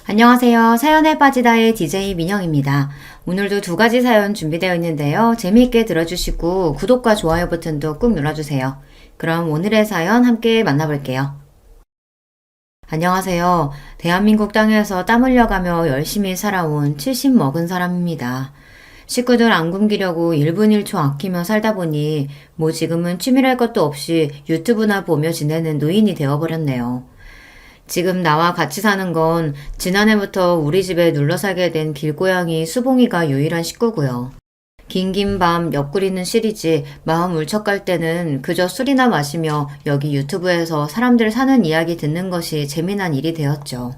안녕하세요. 사연에 빠지다의 DJ 민영입니다. 오늘도 두 가지 사연 준비되어 있는데요. 재미있게 들어주시고 구독과 좋아요 버튼도 꾹 눌러주세요. 그럼 오늘의 사연 함께 만나볼게요. 안녕하세요. 대한민국 땅에서 땀 흘려가며 열심히 살아온 70 먹은 사람입니다. 식구들 안 굶기려고 1분 1초 아끼며 살다 보니 지금은 취미랄 것도 없이 유튜브나 보며 지내는 노인이 되어버렸네요. 지금 나와 같이 사는 건 지난해부터 우리 집에 눌러 살게 된 길고양이 수봉이가 유일한 식구고요. 긴긴 밤 옆구리는 시리지 마음 울적할 때는 그저 술이나 마시며 여기 유튜브에서 사람들 사는 이야기 듣는 것이 재미난 일이 되었죠.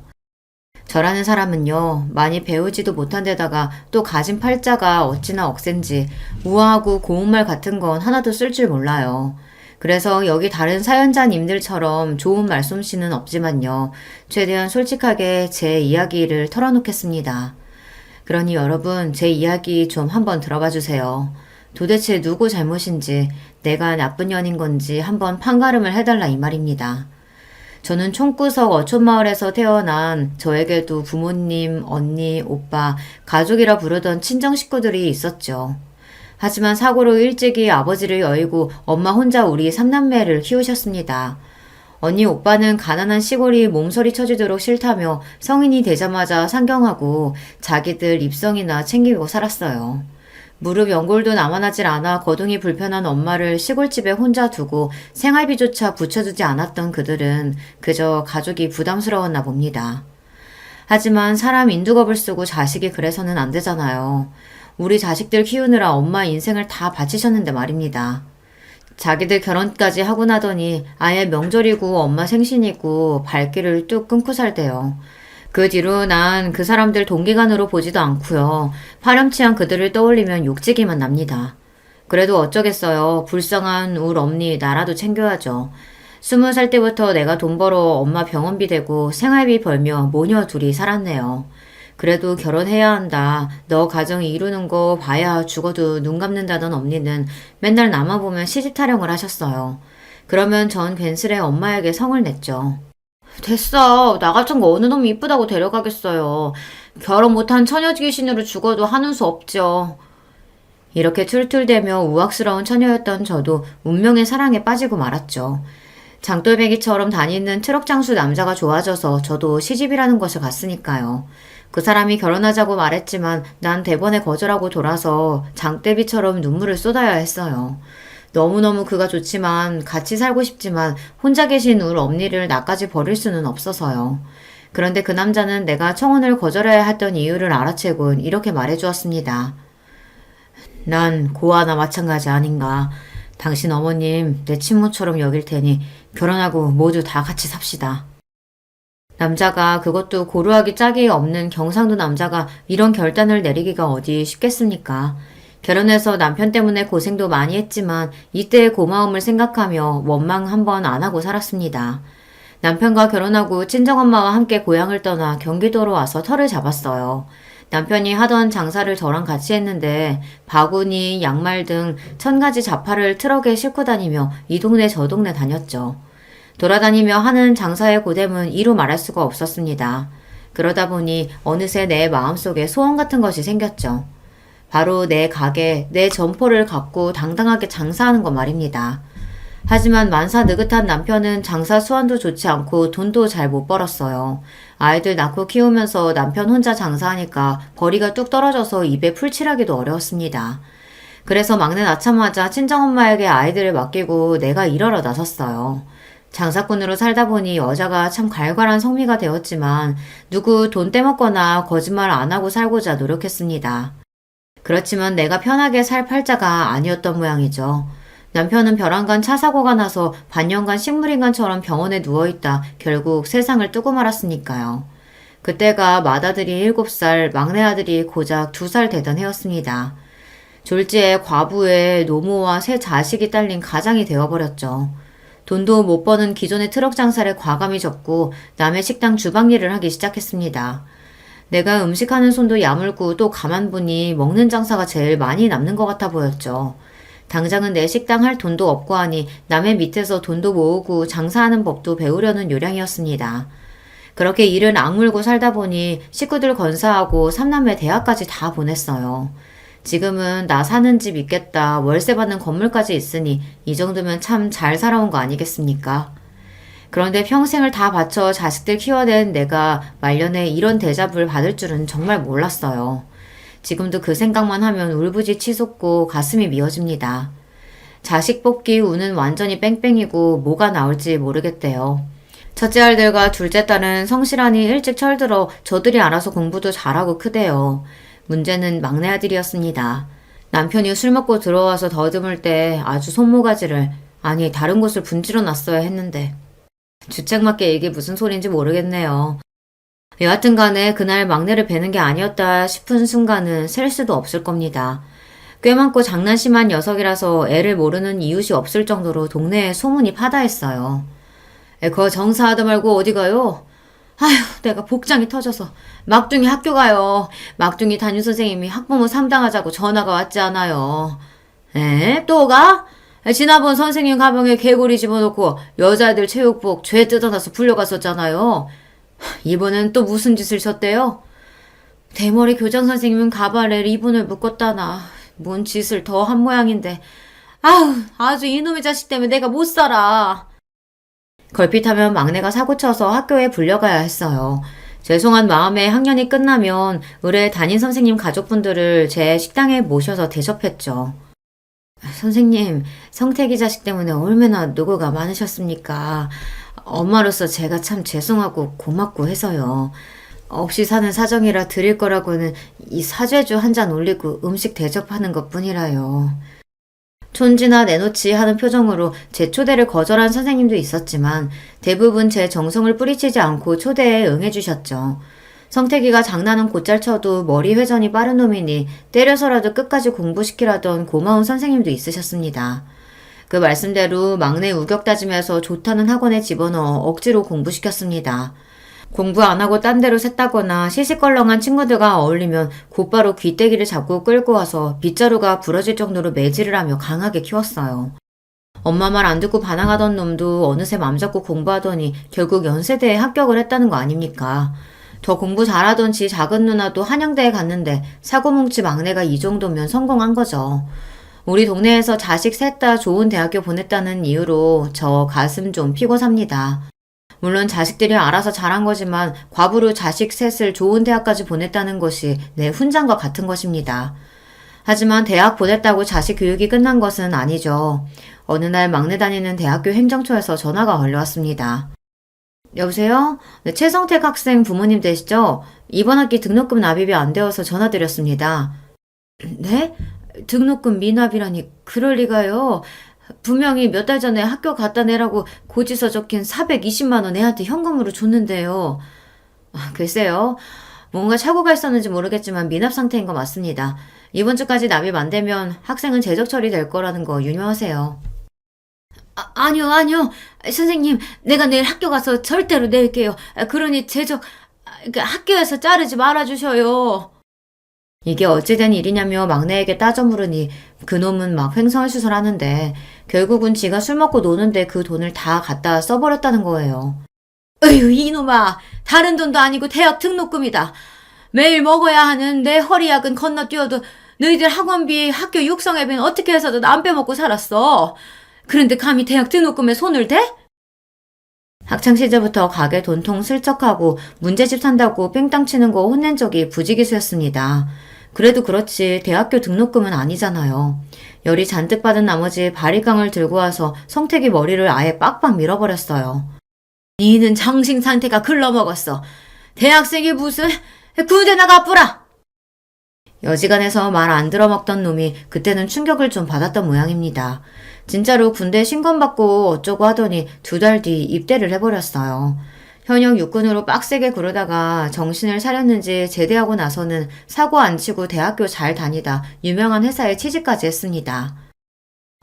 저라는 사람은요, 많이 배우지도 못한 데다가 또 가진 팔자가 어찌나 억센지 우아하고 고운말 같은 건 하나도 쓸 줄 몰라요. 그래서 여기 다른 사연자님들처럼 좋은 말솜씨는 없지만요. 최대한 솔직하게 제 이야기를 털어놓겠습니다. 그러니 여러분 제 이야기 좀 한번 들어봐 주세요. 도대체 누구 잘못인지 내가 나쁜 년인 건지 한번 판가름을 해달라 이 말입니다. 저는 총구석 어촌마을에서 태어난 저에게도 부모님, 언니, 오빠, 가족이라 부르던 친정 식구들이 있었죠. 하지만 사고로 일찍이 아버지를 여의고 엄마 혼자 우리 삼남매를 키우셨습니다. 언니 오빠는 가난한 시골이 몸서리 쳐지도록 싫다며 성인이 되자마자 상경하고 자기들 입성이나 챙기고 살았어요. 무릎 연골도 남아나질 않아 거동이 불편한 엄마를 시골집에 혼자 두고 생활비조차 붙여주지 않았던 그들은 그저 가족이 부담스러웠나 봅니다. 하지만 사람 인두겁을 쓰고 자식이 그래서는 안 되잖아요. 우리 자식들 키우느라 엄마 인생을 다 바치셨는데 말입니다. 자기들 결혼까지 하고 나더니 아예 명절이고 엄마 생신이고 발길을 뚝 끊고 살대요. 그 뒤로 난 그 사람들 동기간으로 보지도 않고요. 파렴치한 그들을 떠올리면 욕지기만 납니다. 그래도 어쩌겠어요. 불쌍한 울 엄니 나라도 챙겨야죠. 20살 때부터 내가 돈 벌어 엄마 병원비 대고 생활비 벌며 모녀 둘이 살았네요. 그래도 결혼해야 한다. 너 가정이 이루는 거 봐야 죽어도 눈 감는다던 엄니는 맨날 나만 보면 시집 타령을 하셨어요. 그러면 전 괜스레 엄마에게 성을 냈죠. 됐어. 나 같은 거 어느 놈이 이쁘다고 데려가겠어요. 결혼 못한 처녀 귀신으로 죽어도 하는 수 없죠. 이렇게 툴툴대며 우악스러운 처녀였던 저도 운명의 사랑에 빠지고 말았죠. 장돌배기처럼 다니는 트럭 장수 남자가 좋아져서 저도 시집이라는 것을 갔으니까요. 그 사람이 결혼하자고 말했지만 난 대번에 거절하고 돌아서 장대비처럼 눈물을 쏟아야 했어요. 너무너무 그가 좋지만 같이 살고 싶지만 혼자 계신 울 엄니를 나까지 버릴 수는 없어서요. 그런데 그 남자는 내가 청혼을 거절해야 했던 이유를 알아채곤 이렇게 말해주었습니다. 난 고아나 마찬가지 아닌가. 당신 어머님 내 친모처럼 여길 테니 결혼하고 모두 다 같이 삽시다. 남자가 그것도 고루하기 짝이 없는 경상도 남자가 이런 결단을 내리기가 어디 쉽겠습니까? 결혼해서 남편 때문에 고생도 많이 했지만 이때의 고마움을 생각하며 원망 한번 안 하고 살았습니다. 남편과 결혼하고 친정엄마와 함께 고향을 떠나 경기도로 와서 터를 잡았어요. 남편이 하던 장사를 저랑 같이 했는데 바구니, 양말 등 1000가지 잡화를 트럭에 싣고 다니며 이 동네 저 동네 다녔죠. 돌아다니며 하는 장사의 고됨은 이루 말할 수가 없었습니다. 그러다 보니 어느새 내 마음속에 소원 같은 것이 생겼죠. 바로 내 가게, 내 점포를 갖고 당당하게 장사하는 것 말입니다. 하지만 만사 느긋한 남편은 장사 수완도 좋지 않고 돈도 잘 못 벌었어요. 아이들 낳고 키우면서 남편 혼자 장사하니까 벌이가 뚝 떨어져서 입에 풀칠하기도 어려웠습니다. 그래서 막내 낳자마자 친정엄마에게 아이들을 맡기고 내가 일하러 나섰어요. 장사꾼으로 살다 보니 여자가 참 갈갈한 성미가 되었지만 누구 돈 떼먹거나 거짓말 안 하고 살고자 노력했습니다. 그렇지만 내가 편하게 살 팔자가 아니었던 모양이죠. 남편은 벼랑간 차 사고가 나서 반년간 식물인간처럼 병원에 누워있다 결국 세상을 뜨고 말았으니까요. 그때가 맏아들이 7살, 막내 아들이 고작 2살 되던 해였습니다. 졸지에 과부에 노모와 세 자식이 딸린 가장이 되어버렸죠. 돈도 못 버는 기존의 트럭 장사를 과감히 접고 남의 식당 주방 일을 하기 시작했습니다. 내가 음식하는 손도 야물고 또 가만 보니 먹는 장사가 제일 많이 남는 것 같아 보였죠. 당장은 내 식당 할 돈도 없고 하니 남의 밑에서 돈도 모으고 장사하는 법도 배우려는 요량이었습니다. 그렇게 일은 악물고 살다 보니 식구들 건사하고 삼남매 대학까지 다 보냈어요. 지금은 나 사는 집 있겠다, 월세 받는 건물까지 있으니 이 정도면 참 잘 살아온 거 아니겠습니까? 그런데 평생을 다 바쳐 자식들 키워낸 내가 말년에 이런 대접을 받을 줄은 정말 몰랐어요. 지금도 그 생각만 하면 울부짖 치솟고 가슴이 미어집니다. 자식 뽑기 운은 완전히 뺑뺑이고 뭐가 나올지 모르겠대요. 첫째 아들과 둘째 딸은 성실하니 일찍 철들어 저들이 알아서 공부도 잘하고 크대요. 문제는 막내 아들이었습니다. 남편이 술 먹고 들어와서 더듬을 때 아주 손모가지를, 아니 다른 곳을 분질러 놨어야 했는데. 주책맞게 이게 무슨 소린지 모르겠네요. 여하튼 간에 그날 막내를 뵈는 게 아니었다 싶은 순간은 셀 수도 없을 겁니다. 꽤 많고 장난심한 녀석이라서 애를 모르는 이웃이 없을 정도로 동네에 소문이 파다했어요. 거 정사하다 말고 어디 가요? 아휴, 내가 복장이 터져서 막둥이 학교 가요. 막둥이 담임선생님이 학부모 상담하자고 전화가 왔지 않아요. 에? 또 가? 지난번 선생님 가방에 개구리 집어넣고 여자애들 체육복 죄 뜯어놔서 불려갔었잖아요. 이번엔 또 무슨 짓을 졌대요? 대머리 교장선생님은 가발에 리본을 묶었다나 뭔 짓을 더 한 모양인데 아우 아주 이놈의 자식 때문에 내가 못 살아. 걸핏하면 막내가 사고쳐서 학교에 불려가야 했어요. 죄송한 마음에 학년이 끝나면 의뢰 담임선생님 가족분들을 제 식당에 모셔서 대접했죠. 선생님, 성태기 자식 때문에 얼마나 노고가 많으셨습니까? 엄마로서 제가 참 죄송하고 고맙고 해서요. 없이 사는 사정이라 드릴 거라고는 이 사죄주 한 잔 올리고 음식 대접하는 것 뿐이라요. 촌지나 내놓지 하는 표정으로 제 초대를 거절한 선생님도 있었지만 대부분 제 정성을 뿌리치지 않고 초대에 응해주셨죠. 성태기가 장난은 곧잘 쳐도 머리 회전이 빠른 놈이니 때려서라도 끝까지 공부시키라던 고마운 선생님도 있으셨습니다. 그 말씀대로 막내 우격 다짐해서 좋다는 학원에 집어넣어 억지로 공부시켰습니다. 공부 안 하고 딴 데로 샜다거나 시시껄렁한 친구들과 어울리면 곧바로 귀때기를 잡고 끌고 와서 빗자루가 부러질 정도로 매질을 하며 강하게 키웠어요. 엄마 말 안 듣고 반항하던 놈도 어느새 맘 잡고 공부하더니 결국 연세대에 합격을 했다는 거 아닙니까? 더 공부 잘하던 지 작은 누나도 한양대에 갔는데 사고뭉치 막내가 이 정도면 성공한 거죠. 우리 동네에서 자식 셋 다 좋은 대학교 보냈다는 이유로 저 가슴 좀 피고 삽니다. 물론 자식들이 알아서 잘한 거지만 과부로 자식 셋을 좋은 대학까지 보냈다는 것이 내 훈장과 같은 것입니다. 하지만 대학 보냈다고 자식 교육이 끝난 것은 아니죠. 어느 날 막내 다니는 대학교 행정처에서 전화가 걸려왔습니다. 여보세요? 네, 최성택 학생 부모님 되시죠? 이번 학기 등록금 납입이 안 되어서 전화드렸습니다. 네? 등록금 미납이라니 그럴 리가요. 분명히 몇 달 전에 학교 갖다 내라고 고지서 적힌 420만 원 애한테 현금으로 줬는데요. 글쎄요. 뭔가 착오가 있었는지 모르겠지만 미납 상태인 거 맞습니다. 이번 주까지 납입 안 되면 학생은 재적 처리될 거라는 거 유념하세요. 아니요. 선생님, 내가 내일 학교 가서 절대로 낼게요. 그러니 학교에서 자르지 말아주셔요. 이게 어찌된 일이냐며 막내에게 따져 물으니 그놈은 막 횡설수설 하는데 결국은 지가 술 먹고 노는데 그 돈을 다 갖다 써버렸다는 거예요. 어휴, 이놈아. 다른 돈도 아니고 대학 등록금이다. 매일 먹어야 하는 내 허리약은 건너뛰어도 너희들 학원비, 학교 육성회비는 어떻게 해서든 안 빼먹고 살았어. 그런데 감히 대학 등록금에 손을 대? 학창시절부터 가게 돈통 슬쩍하고 문제집 산다고 뺑땅 치는 거 혼낸 적이 부지기수였습니다. 그래도 그렇지 대학교 등록금은 아니잖아요. 열이 잔뜩 받은 나머지 바리깡을 들고 와서 성택이 머리를 아예 빡빡 밀어버렸어요. 니는 정신 상태가 글러먹었어. 대학생이 무슨 군대 나가 뿌라. 여지간해서 말 안 들어먹던 놈이 그때는 충격을 좀 받았던 모양입니다. 진짜로 군대 신검받고 어쩌고 하더니 2달 뒤 입대를 해버렸어요. 현역 육군으로 빡세게 구르다가 정신을 차렸는지 제대하고 나서는 사고 안 치고 대학교 잘 다니다 유명한 회사에 취직까지 했습니다.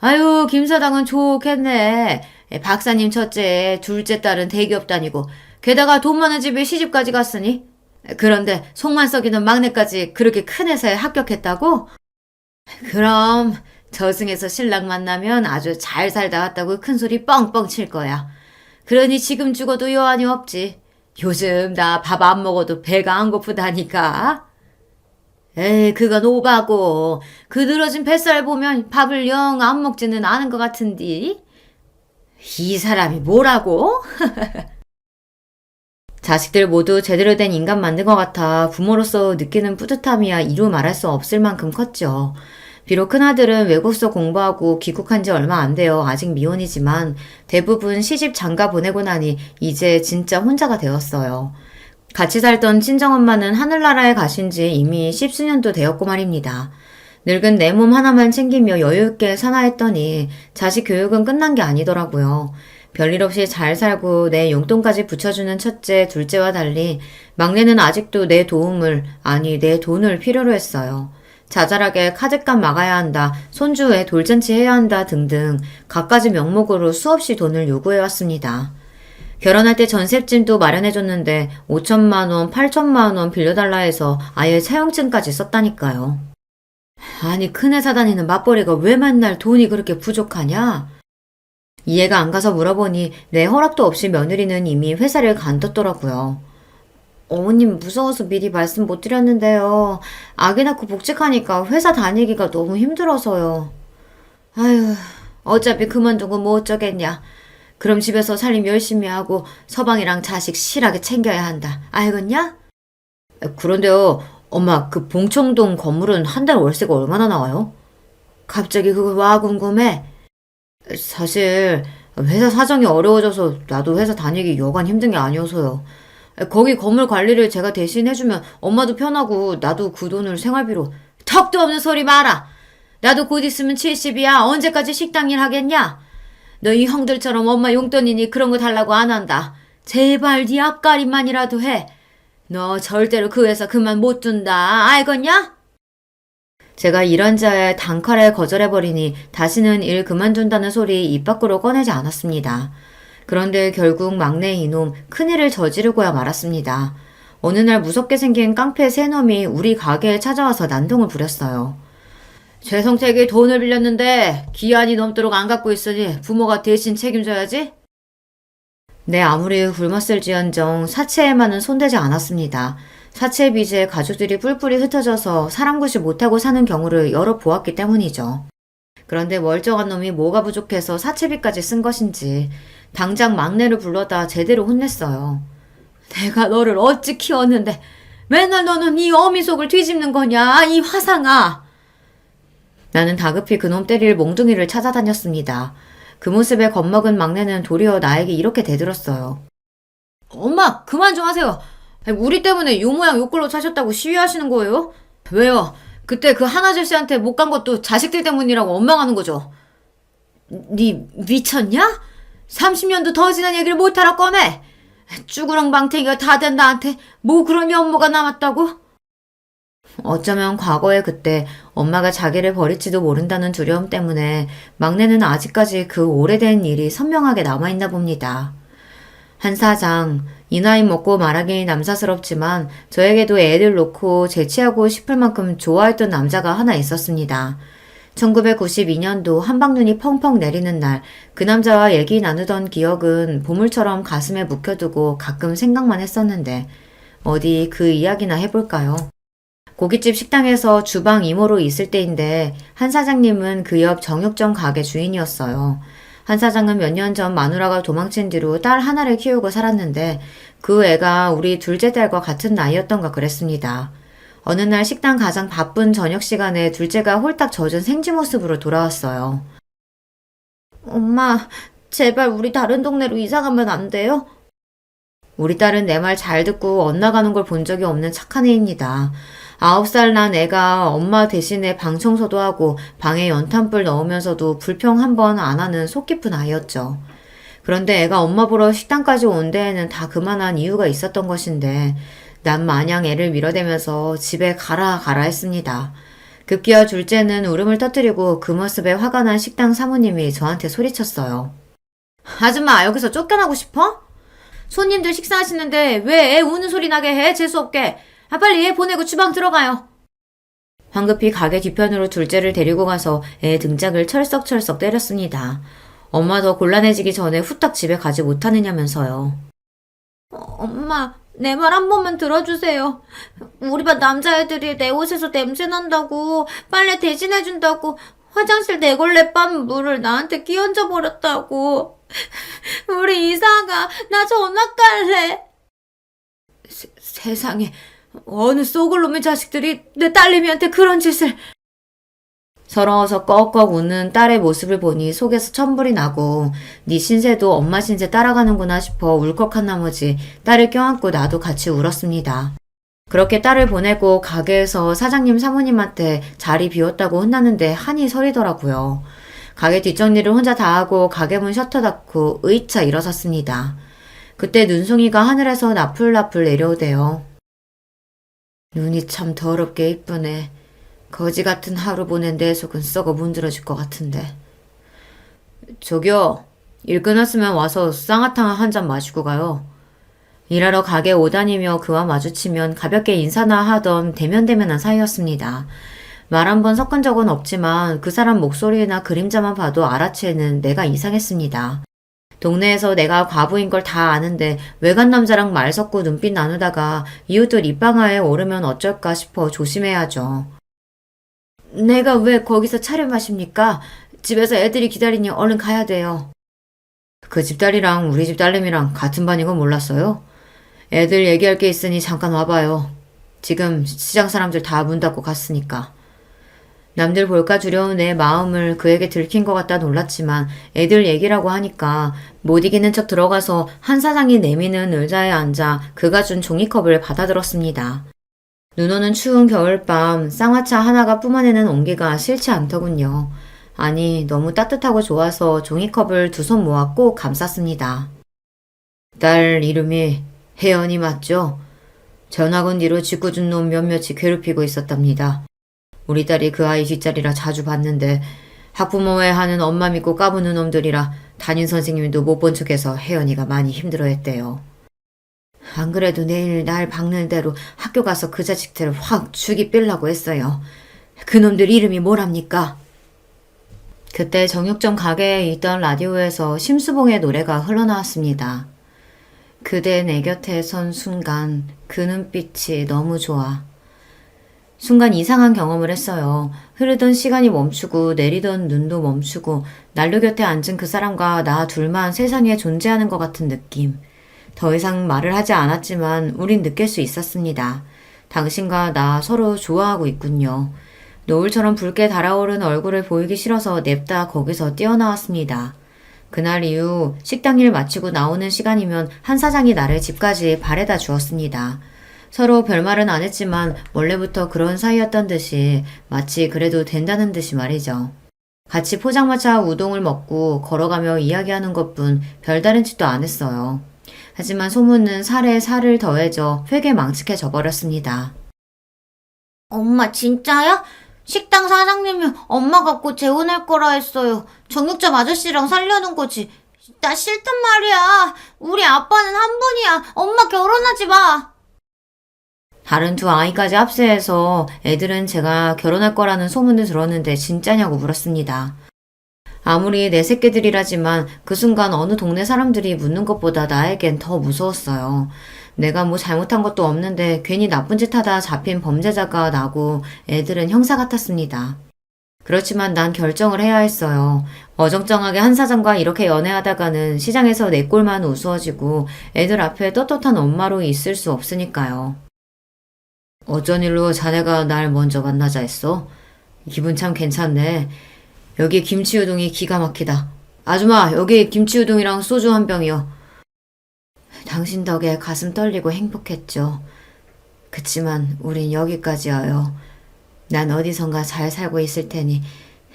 아유, 김사장은 좋겠네. 박사님 첫째, 둘째 딸은 대기업 다니고 게다가 돈 많은 집에 시집까지 갔으니. 그런데 속만 썩이는 막내까지 그렇게 큰 회사에 합격했다고? 그럼 저승에서 신랑 만나면 아주 잘 살다 왔다고 큰 소리 뻥뻥 칠 거야. 그러니 지금 죽어도 여한이 없지. 요즘 나 밥 안 먹어도 배가 안 고프다니까. 에이, 그건 오바고. 그 늘어진 뱃살 보면 밥을 영 안 먹지는 않은 것 같은디. 이 사람이 뭐라고? 자식들 모두 제대로 된 인간 만든 것 같아 부모로서 느끼는 뿌듯함이야 이루 말할 수 없을 만큼 컸죠. 비록 큰아들은 외국서 공부하고 귀국한 지 얼마 안 되어 아직 미혼이지만 대부분 시집 장가 보내고 나니 이제 진짜 혼자가 되었어요. 같이 살던 친정엄마는 하늘나라에 가신 지 이미 십수년도 되었고 말입니다. 늙은 내 몸 하나만 챙기며 여유있게 사나 했더니 자식 교육은 끝난 게 아니더라고요. 별일 없이 잘 살고 내 용돈까지 붙여주는 첫째, 둘째와 달리 막내는 아직도 내 도움을, 아니 내 돈을 필요로 했어요. 자잘하게 카드값 막아야 한다, 손주에 돌잔치 해야 한다 등등 갖가지 명목으로 수없이 돈을 요구해왔습니다. 결혼할 때 전셋집도 마련해줬는데 5천만 원, 8천만 원 빌려달라 해서 아예 차용증까지 썼다니까요. 아니 큰 회사 다니는 맞벌이가 왜 맨날 돈이 그렇게 부족하냐? 이해가 안 가서 물어보니 내 허락도 없이 며느리는 이미 회사를 간뒀더라고요. 어머님 무서워서 미리 말씀 못 드렸는데요. 아기 낳고 복직하니까 회사 다니기가 너무 힘들어서요. 아휴, 어차피 그만두고 뭐 어쩌겠냐. 그럼 집에서 살림 열심히 하고 서방이랑 자식 실하게 챙겨야 한다. 알겠냐? 그런데요, 엄마 그 봉청동 건물은 한 달 월세가 얼마나 나와요? 갑자기 그거 와 궁금해? 사실 회사 사정이 어려워져서 나도 회사 다니기 여간 힘든 게 아니어서요. 거기 건물 관리를 제가 대신 해주면 엄마도 편하고 나도 그 돈을 생활비로. 턱도 없는 소리 마라. 나도 곧 있으면 70이야. 언제까지 식당 일 하겠냐? 너희 형들처럼 엄마 용돈이니 그런 거 달라고 안 한다. 제발 네 앞가림만이라도 해. 너 절대로 그 회사 그만 못 둔다. 알겠냐? 제가 이런저런 단칼에 거절해버리니 다시는 일 그만둔다는 소리 입 밖으로 꺼내지 않았습니다. 그런데 결국 막내 이놈 큰일을 저지르고야 말았습니다. 어느 날 무섭게 생긴 깡패 세 놈이 우리 가게에 찾아와서 난동을 부렸어요. 최성택이 돈을 빌렸는데 기한이 넘도록 안 갚고 있으니 부모가 대신 책임져야지? 네, 아무리 굶었을지언정 사채에만은 손대지 않았습니다. 사채 빚에 가족들이 뿔뿔이 흩어져서 사람 구실 못하고 사는 경우를 여러 보았기 때문이죠. 그런데 멀쩡한 놈이 뭐가 부족해서 사채비까지 쓴 것인지 당장 막내를 불러다 제대로 혼냈어요. 내가 너를 어찌 키웠는데 맨날 너는 이 어미 속을 뒤집는 거냐, 이 화상아. 나는 다급히 그놈 때릴 몽둥이를 찾아다녔습니다. 그 모습에 겁먹은 막내는 도리어 나에게 이렇게 대들었어요. 엄마 그만 좀 하세요. 우리 때문에 요 모양 요 꼴로 사셨다고 시위하시는 거예요? 왜요? 그때 그 한 아저씨한테 못 간 것도 자식들 때문이라고 원망하는 거죠. 니 미쳤냐? 30년도 더 지난 얘기를 못하라 꺼내. 쭈구렁 방태기가 다 된 나한테 뭐 그런 연모가 남았다고? 어쩌면 과거에 그때 엄마가 자기를 버릴지도 모른다는 두려움 때문에 막내는 아직까지 그 오래된 일이 선명하게 남아있나 봅니다. 한 사장, 이 나이 먹고 말하기 남사스럽지만 저에게도 애를 놓고 재치하고 싶을 만큼 좋아했던 남자가 하나 있었습니다. 1992년도 한방눈이 펑펑 내리는 날 그 남자와 얘기 나누던 기억은 보물처럼 가슴에 묵혀두고 가끔 생각만 했었는데 어디 그 이야기나 해볼까요? 고깃집 식당에서 주방 이모로 있을 때인데 한 사장님은 그 옆 정육점 가게 주인이었어요. 한 사장은 몇 년 전 마누라가 도망친 뒤로 딸 하나를 키우고 살았는데 그 애가 우리 둘째 딸과 같은 나이였던가 그랬습니다. 어느 날 식당 가장 바쁜 저녁 시간에 둘째가 홀딱 젖은 생쥐 모습으로 돌아왔어요. 엄마, 제발 우리 다른 동네로 이사 가면 안 돼요? 우리 딸은 내 말 잘 듣고 엇나가는 걸 본 적이 없는 착한 애입니다. 9살 난 애가 엄마 대신에 방 청소도 하고 방에 연탄불 넣으면서도 불평 한 번 안 하는 속 깊은 아이였죠. 그런데 애가 엄마 보러 식당까지 온 데에는 다 그만한 이유가 있었던 것인데 난 마냥 애를 밀어대면서 집에 가라 했습니다. 급기야 둘째는 울음을 터뜨리고 그 모습에 화가 난 식당 사모님이 저한테 소리쳤어요. 아줌마 여기서 쫓겨나고 싶어? 손님들 식사하시는데 왜 애 우는 소리 나게 해? 재수없게. 빨리 애 보내고 주방 들어가요. 황급히 가게 뒤편으로 둘째를 데리고 가서 애 등짝을 철썩철썩 때렸습니다. 엄마 더 곤란해지기 전에 후딱 집에 가지 못하느냐면서요. 엄마, 내 말 한 번만 들어주세요. 우리 반 남자애들이 내 옷에서 냄새 난다고, 빨래 대신해준다고, 화장실 내걸레 빤 물을 나한테 끼얹어 버렸다고. 우리 이사가 나 전학 갈래. 세상에, 어느 쏘글 놈의 자식들이 내 딸내미한테 그런 짓을. 서러워서 꺽꺽 웃는 딸의 모습을 보니 속에서 천불이 나고 네 신세도 엄마 신세 따라가는구나 싶어 울컥한 나머지 딸을 껴안고 나도 같이 울었습니다. 그렇게 딸을 보내고 가게에서 사장님 사모님한테 자리 비웠다고 혼났는데 한이 서리더라고요. 가게 뒷정리를 혼자 다 하고 가게 문 셔터 닫고 의차 일어섰습니다. 그때 눈송이가 하늘에서 나풀나풀 내려오대요. 눈이 참 더럽게 이쁘네. 거지 같은 하루 보낸 내 속은 썩어 문드러질 것 같은데. 저기요, 일 끝났으면 와서 쌍화탕 한 잔 마시고 가요. 일하러 가게 오다니며 그와 마주치면 가볍게 인사나 하던 대면대면한 사이였습니다. 말 한 번 섞은 적은 없지만 그 사람 목소리나 그림자만 봐도 알아채는 내가 이상했습니다. 동네에서 내가 과부인 걸 다 아는데 외간 남자랑 말 섞고 눈빛 나누다가 이웃들 입방아에 오르면 어쩔까 싶어 조심해야죠. 내가 왜 거기서 차를 마십니까? 집에서 애들이 기다리니 얼른 가야 돼요. 그 집딸이랑 우리 집 딸내미랑 같은 반인 건 몰랐어요? 애들 얘기할 게 있으니 잠깐 와봐요. 지금 시장 사람들 다 문 닫고 갔으니까. 남들 볼까 두려운 내 마음을 그에게 들킨 것 같다 놀랐지만 애들 얘기라고 하니까 못 이기는 척 들어가서 한 사장이 내미는 의자에 앉아 그가 준 종이컵을 받아들었습니다. 눈 오는 추운 겨울밤 쌍화차 하나가 뿜어내는 온기가 싫지 않더군요. 아니 너무 따뜻하고 좋아서 종이컵을 두 손 모아 꼭 감쌌습니다. 딸 이름이 혜연이 맞죠? 전학 온 뒤로 짓궂은 놈 몇몇이 괴롭히고 있었답니다. 우리 딸이 그 아이 뒷자리라 자주 봤는데 학부모회 하는 엄마 믿고 까부는 놈들이라 담임 선생님도 못 본 척해서 혜연이가 많이 힘들어했대요. 안 그래도 내일 날 박는 대로 학교 가서 그 자식들을 확 죽이 삘라고 했어요. 그놈들 이름이 뭐랍니까? 그때 정육점 가게에 있던 라디오에서 심수봉의 노래가 흘러나왔습니다. 그대 내 곁에 선 순간 그 눈빛이 너무 좋아. 순간 이상한 경험을 했어요. 흐르던 시간이 멈추고 내리던 눈도 멈추고 난로 곁에 앉은 그 사람과 나 둘만 세상에 존재하는 것 같은 느낌. 더 이상 말을 하지 않았지만 우린 느낄 수 있었습니다. 당신과 나 서로 좋아하고 있군요. 노을처럼 붉게 달아오른 얼굴을 보이기 싫어서 냅다 거기서 뛰어나왔습니다. 그날 이후 식당 일 마치고 나오는 시간이면 한 사장이 나를 집까지 바래다 주었습니다. 서로 별말은 안 했지만 원래부터 그런 사이였던 듯이 마치 그래도 된다는 듯이 말이죠. 같이 포장마차 우동을 먹고 걸어가며 이야기하는 것뿐 별다른 짓도 안 했어요. 하지만 소문은 살에 살을 더해져 회개망측해져 버렸습니다. 엄마 진짜야? 식당 사장님이 엄마 갖고 재혼할 거라 했어요. 정육점 아저씨랑 살려는 거지. 나 싫단 말이야. 우리 아빠는 한 분이야. 엄마 결혼하지 마. 다른 두 아이까지 합세해서 애들은 제가 결혼할 거라는 소문을 들었는데 진짜냐고 물었습니다. 아무리 내 새끼들이라지만 그 순간 어느 동네 사람들이 묻는 것보다 나에겐 더 무서웠어요. 내가 뭐 잘못한 것도 없는데 괜히 나쁜 짓 하다 잡힌 범죄자가 나고 애들은 형사 같았습니다. 그렇지만 난 결정을 해야 했어요. 어정쩡하게 한 사장과 이렇게 연애하다가는 시장에서 내 꼴만 우스워지고 애들 앞에 떳떳한 엄마로 있을 수 없으니까요. 어쩐 일로 자네가 날 먼저 만나자 했어? 기분 참 괜찮네. 여기 김치우동이 기가 막히다. 아줌마, 여기 김치우동이랑 소주 한 병이요. 당신 덕에 가슴 떨리고 행복했죠. 그치만 우린 여기까지여요. 난 어디선가 잘 살고 있을 테니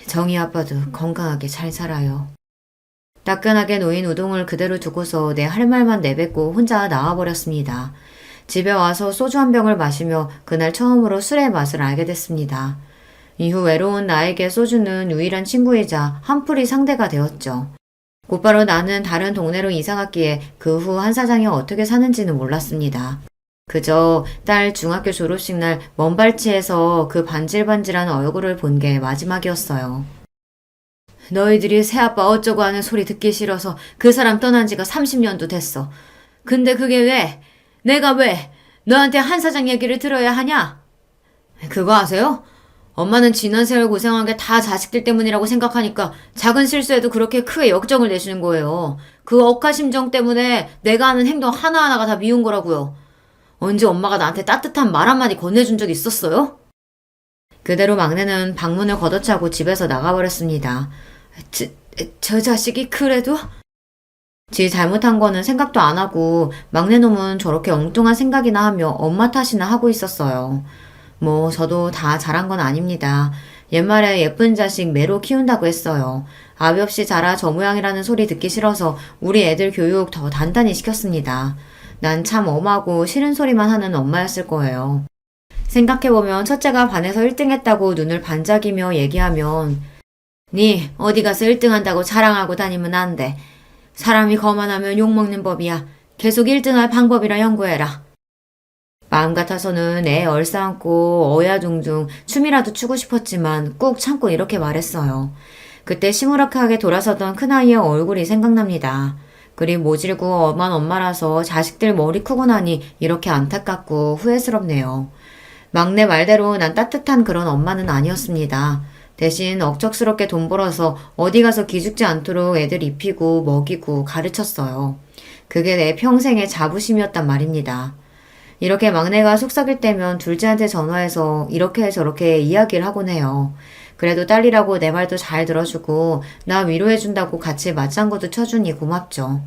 정희 아빠도 건강하게 잘 살아요. 따끈하게 놓인 우동을 그대로 두고서 내 할 말만 내뱉고 혼자 나와버렸습니다. 집에 와서 소주 한 병을 마시며 그날 처음으로 술의 맛을 알게 됐습니다. 이후 외로운 나에게 소주는 유일한 친구이자 한풀이 상대가 되었죠. 곧바로 나는 다른 동네로 이사 갔기에 그 후 한 사장이 어떻게 사는지는 몰랐습니다. 그저 딸 중학교 졸업식 날 먼발치에서 그 반질반질한 얼굴을 본 게 마지막이었어요. 너희들이 새아빠 어쩌고 하는 소리 듣기 싫어서 그 사람 떠난 지가 30년도 됐어. 근데 그게 왜? 내가 왜 너한테 한 사장 얘기를 들어야 하냐? 그거 아세요? 엄마는 지난 세월 고생한 게 다 자식들 때문이라고 생각하니까 작은 실수에도 그렇게 크게 역정을 내시는 거예요. 그 억하심정 때문에 내가 하는 행동 하나하나가 다 미운 거라고요. 언제 엄마가 나한테 따뜻한 말 한마디 건네준 적 있었어요? 그대로 막내는 방문을 걷어차고 집에서 나가버렸습니다. 저 자식이 그래도? 지 잘못한 거는 생각도 안 하고 막내놈은 저렇게 엉뚱한 생각이나 하며 엄마 탓이나 하고 있었어요. 뭐 저도 다 잘한 건 아닙니다. 옛말에 예쁜 자식 매로 키운다고 했어요. 아비 없이 자라 저 모양이라는 소리 듣기 싫어서 우리 애들 교육 더 단단히 시켰습니다. 난 참 엄하고 싫은 소리만 하는 엄마였을 거예요. 생각해보면 첫째가 반에서 1등 했다고 눈을 반짝이며 얘기하면 니 어디 가서 1등 한다고 자랑하고 다니면 안 돼. 사람이 거만하면 욕먹는 법이야. 계속 1등할 방법이라 연구해라. 마음 같아서는 애 얼싸안고 어야둥둥 춤이라도 추고 싶었지만 꾹 참고 이렇게 말했어요. 그때 시무룩하게 돌아서던 큰아이의 얼굴이 생각납니다. 그리 모질고 엄한 엄마라서 자식들 머리 크고 나니 이렇게 안타깝고 후회스럽네요. 막내 말대로 난 따뜻한 그런 엄마는 아니었습니다. 대신 억척스럽게 돈 벌어서 어디 가서 기죽지 않도록 애들 입히고 먹이고 가르쳤어요. 그게 내 평생의 자부심이었단 말입니다. 이렇게 막내가 속삭일 때면 둘째한테 전화해서 이렇게 저렇게 이야기를 하곤 해요. 그래도 딸이라고 내 말도 잘 들어주고 나 위로해준다고 같이 맞장구도 쳐주니 고맙죠.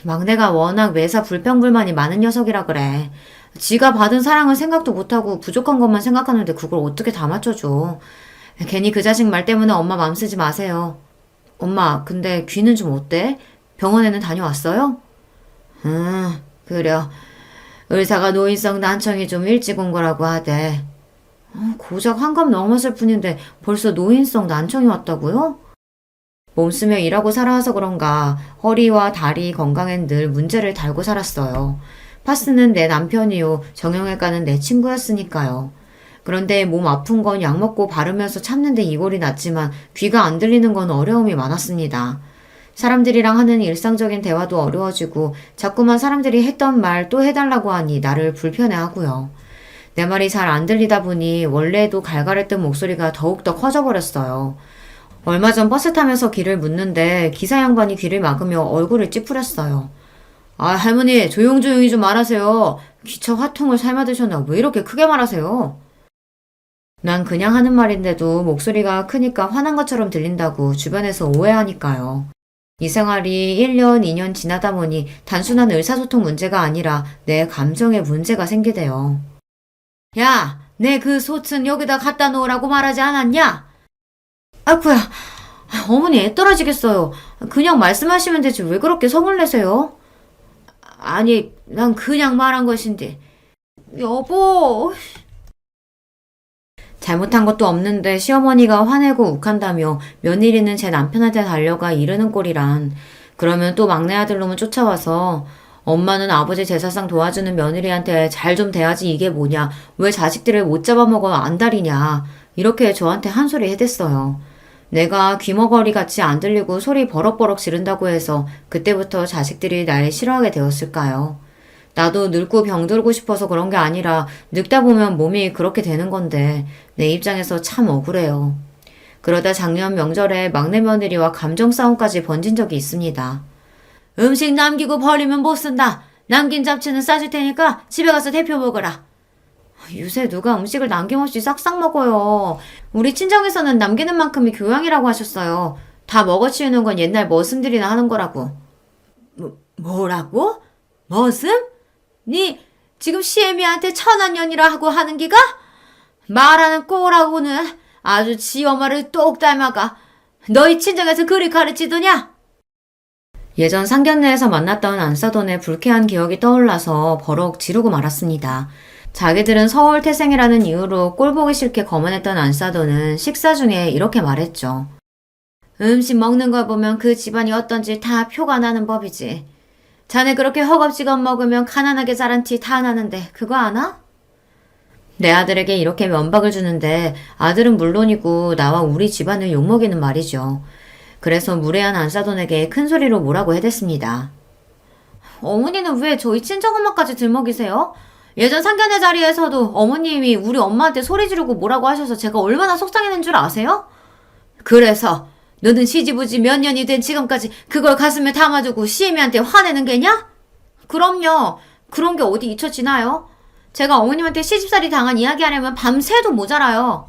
막내가 워낙 매사 불평불만이 많은 녀석이라 그래. 지가 받은 사랑은 생각도 못하고 부족한 것만 생각하는데 그걸 어떻게 다 맞춰줘. 괜히 그 자식 말 때문에 엄마 맘 쓰지 마세요. 엄마, 근데 귀는 좀 어때? 병원에는 다녀왔어요? 그래. 의사가 노인성 난청이 좀 일찍 온 거라고 하대. 고작 환갑 넘었을 뿐인데 벌써 노인성 난청이 왔다고요? 몸쓰며 일하고 살아와서 그런가 허리와 다리 건강엔 늘 문제를 달고 살았어요. 파스는 내 남편이요. 정형외과는 내 친구였으니까요. 그런데 몸 아픈 건 약 먹고 바르면서 참는데 이골이 났지만 귀가 안 들리는 건 어려움이 많았습니다. 사람들이랑 하는 일상적인 대화도 어려워지고 자꾸만 사람들이 했던 말 또 해달라고 하니 나를 불편해하고요. 내 말이 잘 안 들리다 보니 원래도 갈갈했던 목소리가 더욱더 커져버렸어요. 얼마 전 버스 타면서 길을 묻는데 기사 양반이 귀를 막으며 얼굴을 찌푸렸어요. 할머니 조용조용히 좀 말하세요. 귀처 화통을 삶아드셨나 왜 이렇게 크게 말하세요? 난 그냥 하는 말인데도 목소리가 크니까 화난 것처럼 들린다고 주변에서 오해하니까요. 이 생활이 1년, 2년 지나다 보니 단순한 의사소통 문제가 아니라 내 감정에 문제가 생기대요. 야, 내 그 소튼 여기다 갖다 놓으라고 말하지 않았냐? 아이쿠야, 어머니 애 떨어지겠어요. 그냥 말씀하시면 되지 왜 그렇게 성을 내세요? 아니, 난 그냥 말한 것인데. 여보. 잘못한 것도 없는데 시어머니가 화내고 욱한다며 며느리는 제 남편한테 달려가 이르는 꼴이란. 그러면 또 막내 아들놈은 쫓아와서 엄마는 아버지 제사상 도와주는 며느리한테 잘 좀 대하지 이게 뭐냐. 왜 자식들을 못 잡아먹어 안달이냐. 이렇게 저한테 한 소리 해댔어요. 내가 귀머거리 같이 안 들리고 소리 버럭버럭 지른다고 해서 그때부터 자식들이 날 싫어하게 되었을까요? 나도 늙고 병들고 싶어서 그런 게 아니라 늙다 보면 몸이 그렇게 되는 건데 내 입장에서 참 억울해요. 그러다 작년 명절에 막내 며느리와 감정 싸움까지 번진 적이 있습니다. 음식 남기고 버리면 못 쓴다. 남긴 잡채는 싸줄 테니까 집에 가서 데펴 먹어라. 요새 누가 음식을 남김없이 싹싹 먹어요. 우리 친정에서는 남기는 만큼이 교양이라고 하셨어요. 다 먹어치우는 건 옛날 머슴들이나 하는 거라고. 뭐라고? 머슴? 니 지금 시애미한테 천한년이라 하고 하는 기가? 말하는 꼬라고는 아주 지 엄마를 똑 닮아가. 너희 친정에서 그리 가르치더냐? 예전 상견례에서 만났던 안사돈의 불쾌한 기억이 떠올라서 버럭 지르고 말았습니다. 자기들은 서울 태생이라는 이유로 꼴보기 싫게 거만했던 안사돈은 식사 중에 이렇게 말했죠. 음식 먹는 걸 보면 그 집안이 어떤지 다 표가 나는 법이지. 자네 그렇게 허겁지겁 먹으면 가난하게 자란 티 다 나는데 그거 아나? 내 아들에게 이렇게 면박을 주는데 아들은 물론이고 나와 우리 집안을 욕먹이는 말이죠. 그래서 무례한 안사돈에게 큰 소리로 뭐라고 해댔습니다. 어머니는 왜 저희 친정엄마까지 들먹이세요? 예전 상견례 자리에서도 어머님이 우리 엄마한테 소리 지르고 뭐라고 하셔서 제가 얼마나 속상했는 줄 아세요? 그래서 너는 시집오지 몇 년이 된 지금까지 그걸 가슴에 담아두고 시애미한테 화내는 게냐? 그럼요. 그런 게 어디 잊혀지나요? 제가 어머님한테 시집살이 당한 이야기 하려면 밤새도 모자라요.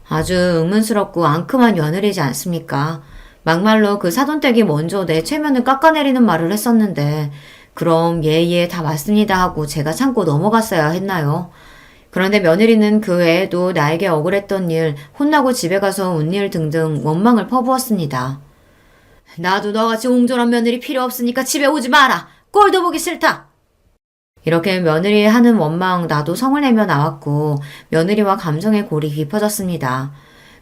아주 의문스럽고 앙큼한 며느리지 않습니까? 막말로 그 사돈댁이 먼저 내 체면을 깎아내리는 말을 했었는데 그럼 예예 다 맞습니다 하고 제가 참고 넘어갔어야 했나요? 그런데 며느리는 그 외에도 나에게 억울했던 일, 혼나고 집에 가서 운 일 등등 원망을 퍼부었습니다. 나도 너같이 옹졸한 며느리 필요 없으니까 집에 오지 마라. 꼴도 보기 싫다. 이렇게 며느리 하는 원망 나도 성을 내며 나왔고 며느리와 감정의 골이 깊어졌습니다.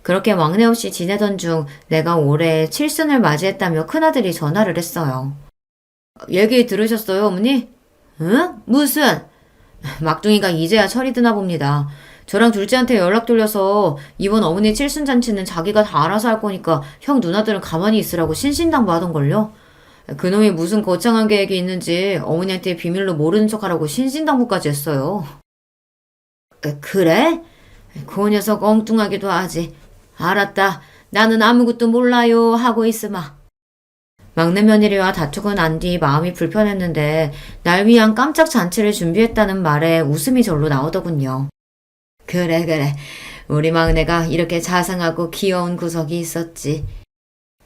그렇게 왕래 없이 지내던 중 내가 올해 칠순을 맞이했다며 큰아들이 전화를 했어요. 얘기 들으셨어요, 어머니? 응? 무슨? 막둥이가 이제야 철이 드나 봅니다. 저랑 둘째한테 연락 돌려서 이번 어머니 칠순잔치는 자기가 다 알아서 할 거니까 형 누나들은 가만히 있으라고 신신당부하던걸요? 그놈이 무슨 거창한 계획이 있는지 어머니한테 비밀로 모르는 척하라고 신신당부까지 했어요. 그래? 그 녀석 엉뚱하기도 하지. 알았다. 나는 아무것도 몰라요 하고 있으마. 막내 며느리와 다투고 난 뒤 마음이 불편했는데 날 위한 깜짝 잔치를 준비했다는 말에 웃음이 절로 나오더군요. 그래. 우리 막내가 이렇게 자상하고 귀여운 구석이 있었지.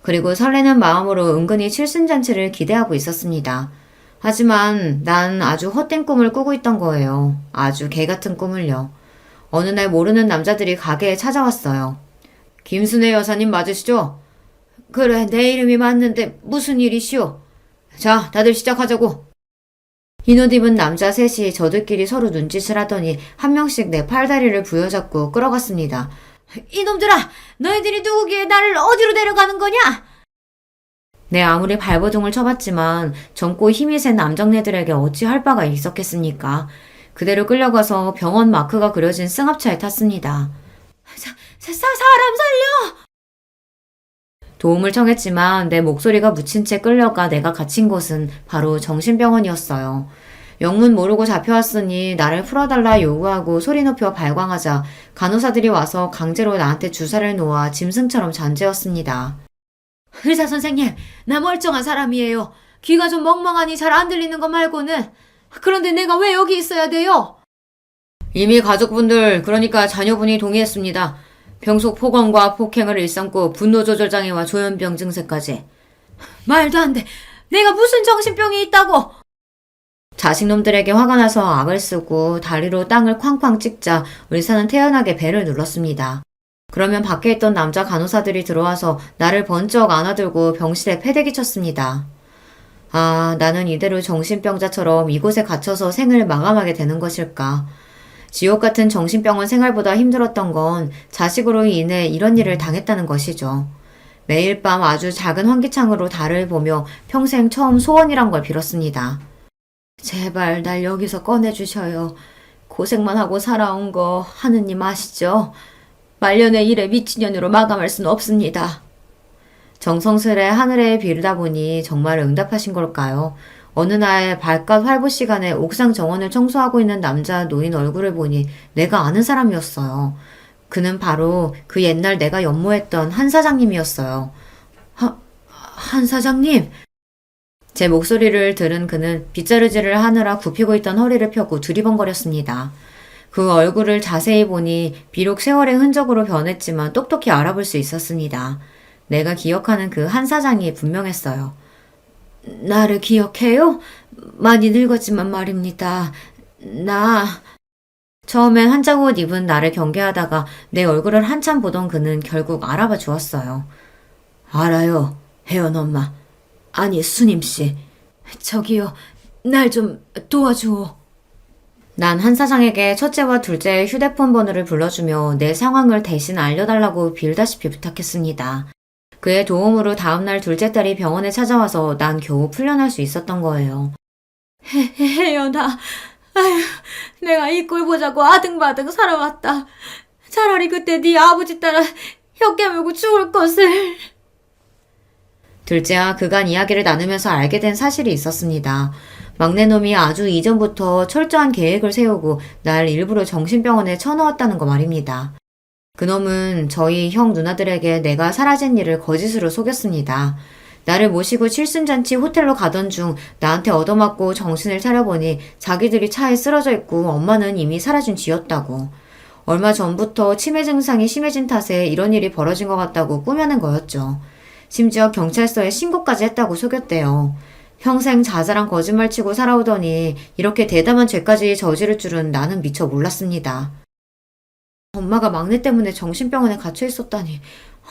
그리고 설레는 마음으로 은근히 칠순잔치를 기대하고 있었습니다. 하지만 난 아주 헛된 꿈을 꾸고 있던 거예요. 아주 개같은 꿈을요. 어느 날 모르는 남자들이 가게에 찾아왔어요. 김순애 여사님 맞으시죠? 그래, 내 이름이 맞는데 무슨 일이시오? 자, 다들 시작하자고. 흰옷 입은 남자 셋이 저들끼리 서로 눈짓을 하더니 한 명씩 내 팔다리를 부여잡고 끌어갔습니다. 이놈들아! 너희들이 누구기에 나를 어디로 데려가는 거냐? 내 아무리 발버둥을 쳐봤지만 젊고 힘이 센 남정네들에게 어찌 할 바가 있었겠습니까? 그대로 끌려가서 병원 마크가 그려진 승합차에 탔습니다. 사람 살려! 도움을 청했지만 내 목소리가 묻힌 채 끌려가 내가 갇힌 곳은 바로 정신병원이었어요. 영문 모르고 잡혀왔으니 나를 풀어달라 요구하고 소리 높여 발광하자 간호사들이 와서 강제로 나한테 주사를 놓아 짐승처럼 잔재웠습니다. 의사 선생님, 나 멀쩡한 사람이에요. 귀가 좀 멍멍하니 잘 안 들리는 거 말고는. 그런데 내가 왜 여기 있어야 돼요? 이미 가족분들, 그러니까 자녀분이 동의했습니다. 병속 폭언과 폭행을 일삼고 분노조절장애와 조현병 증세까지. 말도 안 돼. 내가 무슨 정신병이 있다고. 자식놈들에게 화가 나서 악을 쓰고 다리로 땅을 쾅쾅 찍자 의사는 태연하게 배를 눌렀습니다. 그러면 밖에 있던 남자 간호사들이 들어와서 나를 번쩍 안아들고 병실에 패대기 쳤습니다. 아, 나는 이대로 정신병자처럼 이곳에 갇혀서 생을 마감하게 되는 것일까. 지옥 같은 정신병원 생활보다 힘들었던 건 자식으로 인해 이런 일을 당했다는 것이죠. 매일 밤 아주 작은 환기창으로 달을 보며 평생 처음 소원이란 걸 빌었습니다. 제발 날 여기서 꺼내주셔요. 고생만 하고 살아온 거 하느님 아시죠? 말년의 일에 미친년으로 마감할 수는 없습니다. 정성스레 하늘에 비르다 보니 정말 응답하신 걸까요? 어느 날 발갓 활보 시간에 옥상 정원을 청소하고 있는 남자 노인 얼굴을 보니 내가 아는 사람이었어요. 그는 바로 그 옛날 내가 연모했던 한 사장님이었어요. 한 사장님? 제 목소리를 들은 그는 빗자루질을 하느라 굽히고 있던 허리를 펴고 두리번거렸습니다. 그 얼굴을 자세히 보니 비록 세월의 흔적으로 변했지만 똑똑히 알아볼 수 있었습니다. 내가 기억하는 그 한 사장이 분명했어요. 나를 기억해요? 많이 늙었지만 말입니다. 처음엔 한짝 옷 입은 나를 경계하다가 내 얼굴을 한참 보던 그는 결국 알아봐 주었어요. 알아요, 혜연 엄마. 아니, 수님씨. 저기요, 날 좀 도와주오. 난 한 사장에게 첫째와 둘째의 휴대폰 번호를 불러주며 내 상황을 대신 알려달라고 빌다시피 부탁했습니다. 그의 도움으로 다음날 둘째 딸이 병원에 찾아와서 난 겨우 풀려날 수 있었던 거예요. 혜연아, 아휴, 내가 이 꼴 보자고 아등바등 살아왔다. 차라리 그때 네 아버지 따라 혀 깨물고 죽을 것을. 둘째와 그간 이야기를 나누면서 알게 된 사실이 있었습니다. 막내놈이 아주 이전부터 철저한 계획을 세우고 날 일부러 정신병원에 쳐넣었다는 거 말입니다. 그놈은 저희 형 누나들에게 내가 사라진 일을 거짓으로 속였습니다. 나를 모시고 칠순잔치 호텔로 가던 중 나한테 얻어맞고 정신을 차려보니 자기들이 차에 쓰러져 있고 엄마는 이미 사라진 쥐였다고. 얼마 전부터 치매 증상이 심해진 탓에 이런 일이 벌어진 것 같다고 꾸며낸 거였죠. 심지어 경찰서에 신고까지 했다고 속였대요. 평생 자잘한 거짓말 치고 살아오더니 이렇게 대담한 죄까지 저지를 줄은 나는 미처 몰랐습니다. 엄마가 막내 때문에 정신병원에 갇혀 있었다니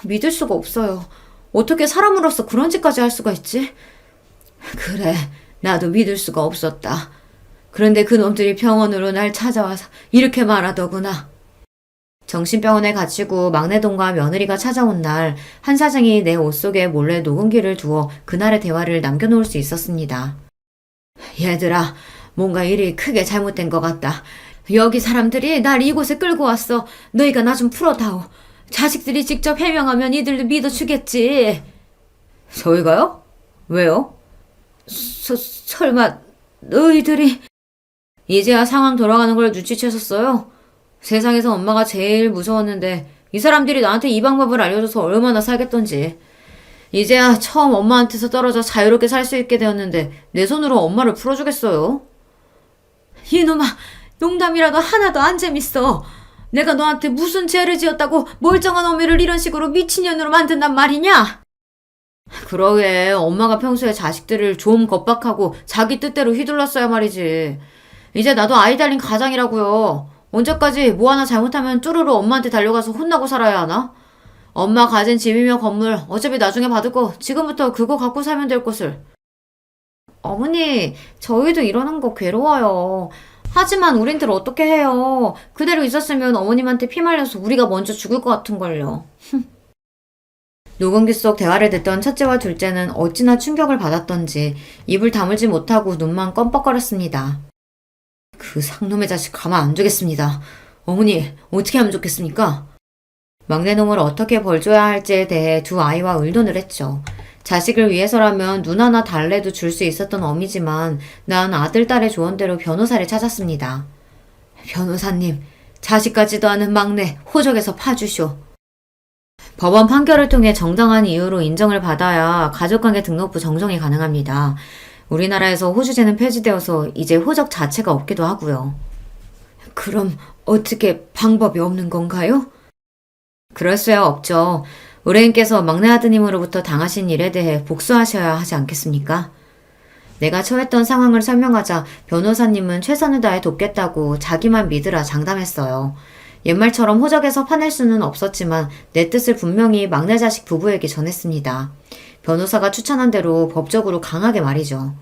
믿을 수가 없어요. 어떻게 사람으로서 그런 짓까지 할 수가 있지? 그래, 나도 믿을 수가 없었다. 그런데 그놈들이 병원으로 날 찾아와서 이렇게 말하더구나. 정신병원에 갇히고 막내동과 며느리가 찾아온 날, 한 사장이 내 옷 속에 몰래 녹음기를 두어 그날의 대화를 남겨놓을 수 있었습니다. 얘들아, 뭔가 일이 크게 잘못된 것 같다. 여기 사람들이 날 이곳에 끌고 왔어. 너희가 나 좀 풀어다오. 자식들이 직접 해명하면 이들도 믿어주겠지. 저희가요? 왜요? 설마 너희들이... 이제야 상황 돌아가는 걸 눈치채셨어요? 세상에서 엄마가 제일 무서웠는데 이 사람들이 나한테 이 방법을 알려줘서 얼마나 살겠던지. 이제야 처음 엄마한테서 떨어져 자유롭게 살 수 있게 되었는데 내 손으로 엄마를 풀어주겠어요? 이놈아, 농담이라도 하나도 안 재밌어. 내가 너한테 무슨 죄를 지었다고 멀쩡한 어미를 이런 식으로 미친년으로 만든단 말이냐? 그러게 엄마가 평소에 자식들을 좀 겁박하고 자기 뜻대로 휘둘렀어야 말이지. 이제 나도 아이 달린 가장이라고요. 언제까지 뭐 하나 잘못하면 쪼르르 엄마한테 달려가서 혼나고 살아야 하나? 엄마 가진 집이며 건물 어차피 나중에 받을 거 지금부터 그거 갖고 살면 될 것을. 어머니, 저희도 이러는 거 괴로워요. 하지만 우린들 어떻게 해요. 그대로 있었으면 어머님한테 피 말려서 우리가 먼저 죽을 것 같은걸요. 녹음기 속 대화를 듣던 첫째와 둘째는 어찌나 충격을 받았던지 입을 다물지 못하고 눈만 껌뻑거렸습니다. 그 상놈의 자식 가만 안 두겠습니다. 어머니, 어떻게 하면 좋겠습니까? 막내놈을 어떻게 벌줘야 할지에 대해 두 아이와 의논을 했죠. 자식을 위해서라면 눈 하나 달래도 줄 수 있었던 어미지만 난 아들, 딸의 조언대로 변호사를 찾았습니다. 변호사님, 자식까지도 않은 막내 호적에서 파주쇼. 법원 판결을 통해 정당한 이유로 인정을 받아야 가족관계 등록부 정정이 가능합니다. 우리나라에서 호주제는 폐지되어서 이제 호적 자체가 없기도 하고요. 그럼 어떻게 방법이 없는 건가요? 그럴 수야 없죠. 의뢰인께서 막내 아드님으로부터 당하신 일에 대해 복수하셔야 하지 않겠습니까? 내가 처했던 상황을 설명하자 변호사님은 최선을 다해 돕겠다고 자기만 믿으라 장담했어요. 옛말처럼 호적에서 파낼 수는 없었지만 내 뜻을 분명히 막내 자식 부부에게 전했습니다. 변호사가 추천한 대로 법적으로 강하게 말이죠.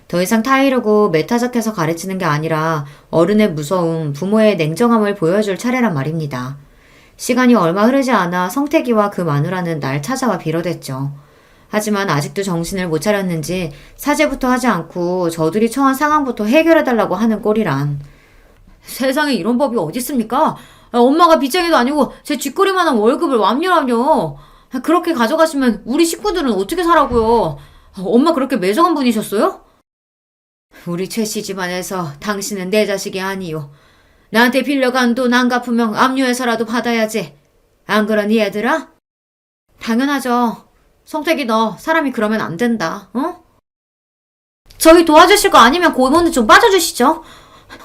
더 이상 타이르고 매타작해서 가르치는 게 아니라 어른의 무서움, 부모의 냉정함을 보여줄 차례란 말입니다. 시간이 얼마 흐르지 않아 성태기와 그 마누라는 날 찾아와 빌어댔죠. 하지만 아직도 정신을 못 차렸는지 사죄부터 하지 않고 저들이 처한 상황부터 해결해달라고 하는 꼴이란. 세상에 이런 법이 어디 있습니까? 엄마가 빚쟁이도 아니고 제 쥐꼬리만한 월급을 완료하뇨. 그렇게 가져가시면 우리 식구들은 어떻게 살라고요? 엄마 그렇게 매정한 분이셨어요? 우리 최 씨 집안에서 당신은 내 자식이 아니요. 나한테 빌려간 돈 안 갚으면 압류해서라도 받아야지. 안 그러니 얘들아? 당연하죠. 성택이 너 사람이 그러면 안 된다. 어? 저희 도와주실 거 아니면 고모는 좀 빠져주시죠.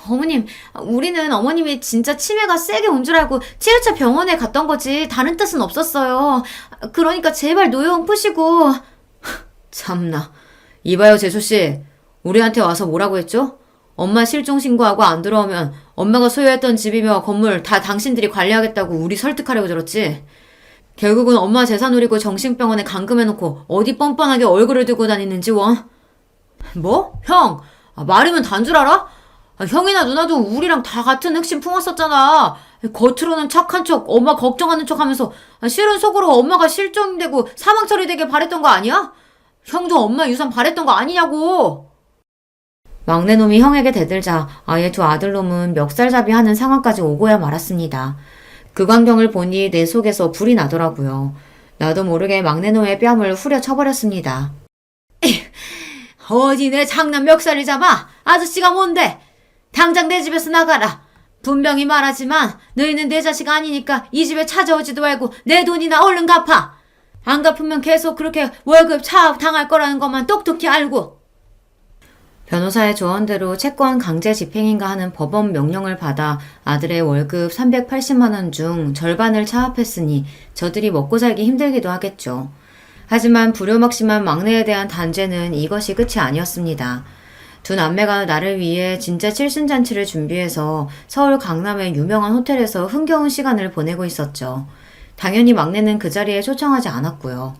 어머님, 우리는 어머님이 진짜 치매가 세게 온 줄 알고 7차 병원에 갔던 거지 다른 뜻은 없었어요. 그러니까 제발 노여움 푸시고. 참나. 이봐요 재수씨. 우리한테 와서 뭐라고 했죠? 엄마 실종 신고하고 안 들어오면 엄마가 소유했던 집이며 건물 다 당신들이 관리하겠다고 우리 설득하려고 들었지. 결국은 엄마 재산 노리고 정신병원에 감금해놓고 어디 뻔뻔하게 얼굴을 들고 다니는지 원. 뭐? 형! 말이면 단 줄 알아? 형이나 누나도 우리랑 다 같은 흑심 품었었잖아. 겉으로는 착한 척, 엄마 걱정하는 척 하면서 실은 속으로 엄마가 실종되고 사망 처리되길 바랬던 거 아니야? 형도 엄마 유산 바랬던 거 아니냐고. 막내놈이 형에게 대들자 아예 두 아들놈은 멱살잡이 하는 상황까지 오고야 말았습니다. 그 광경을 보니 내 속에서 불이 나더라고요. 나도 모르게 막내놈의 뺨을 후려 쳐버렸습니다. 어디 내 장남 멱살을 잡아? 아저씨가 뭔데? 당장 내 집에서 나가라. 분명히 말하지만 너희는 내 자식 아니니까 이 집에 찾아오지도 말고 내 돈이나 얼른 갚아. 안 갚으면 계속 그렇게 월급 차압 당할 거라는 것만 똑똑히 알고. 변호사의 조언대로 채권 강제 집행인가 하는 법원 명령을 받아 아들의 월급 380만 원 중 절반을 차압했으니 저들이 먹고 살기 힘들기도 하겠죠. 하지만 불효막심한 막내에 대한 단죄는 이것이 끝이 아니었습니다. 두 남매가 나를 위해 진짜 칠순잔치를 준비해서 서울 강남의 유명한 호텔에서 흥겨운 시간을 보내고 있었죠. 당연히 막내는 그 자리에 초청하지 않았고요.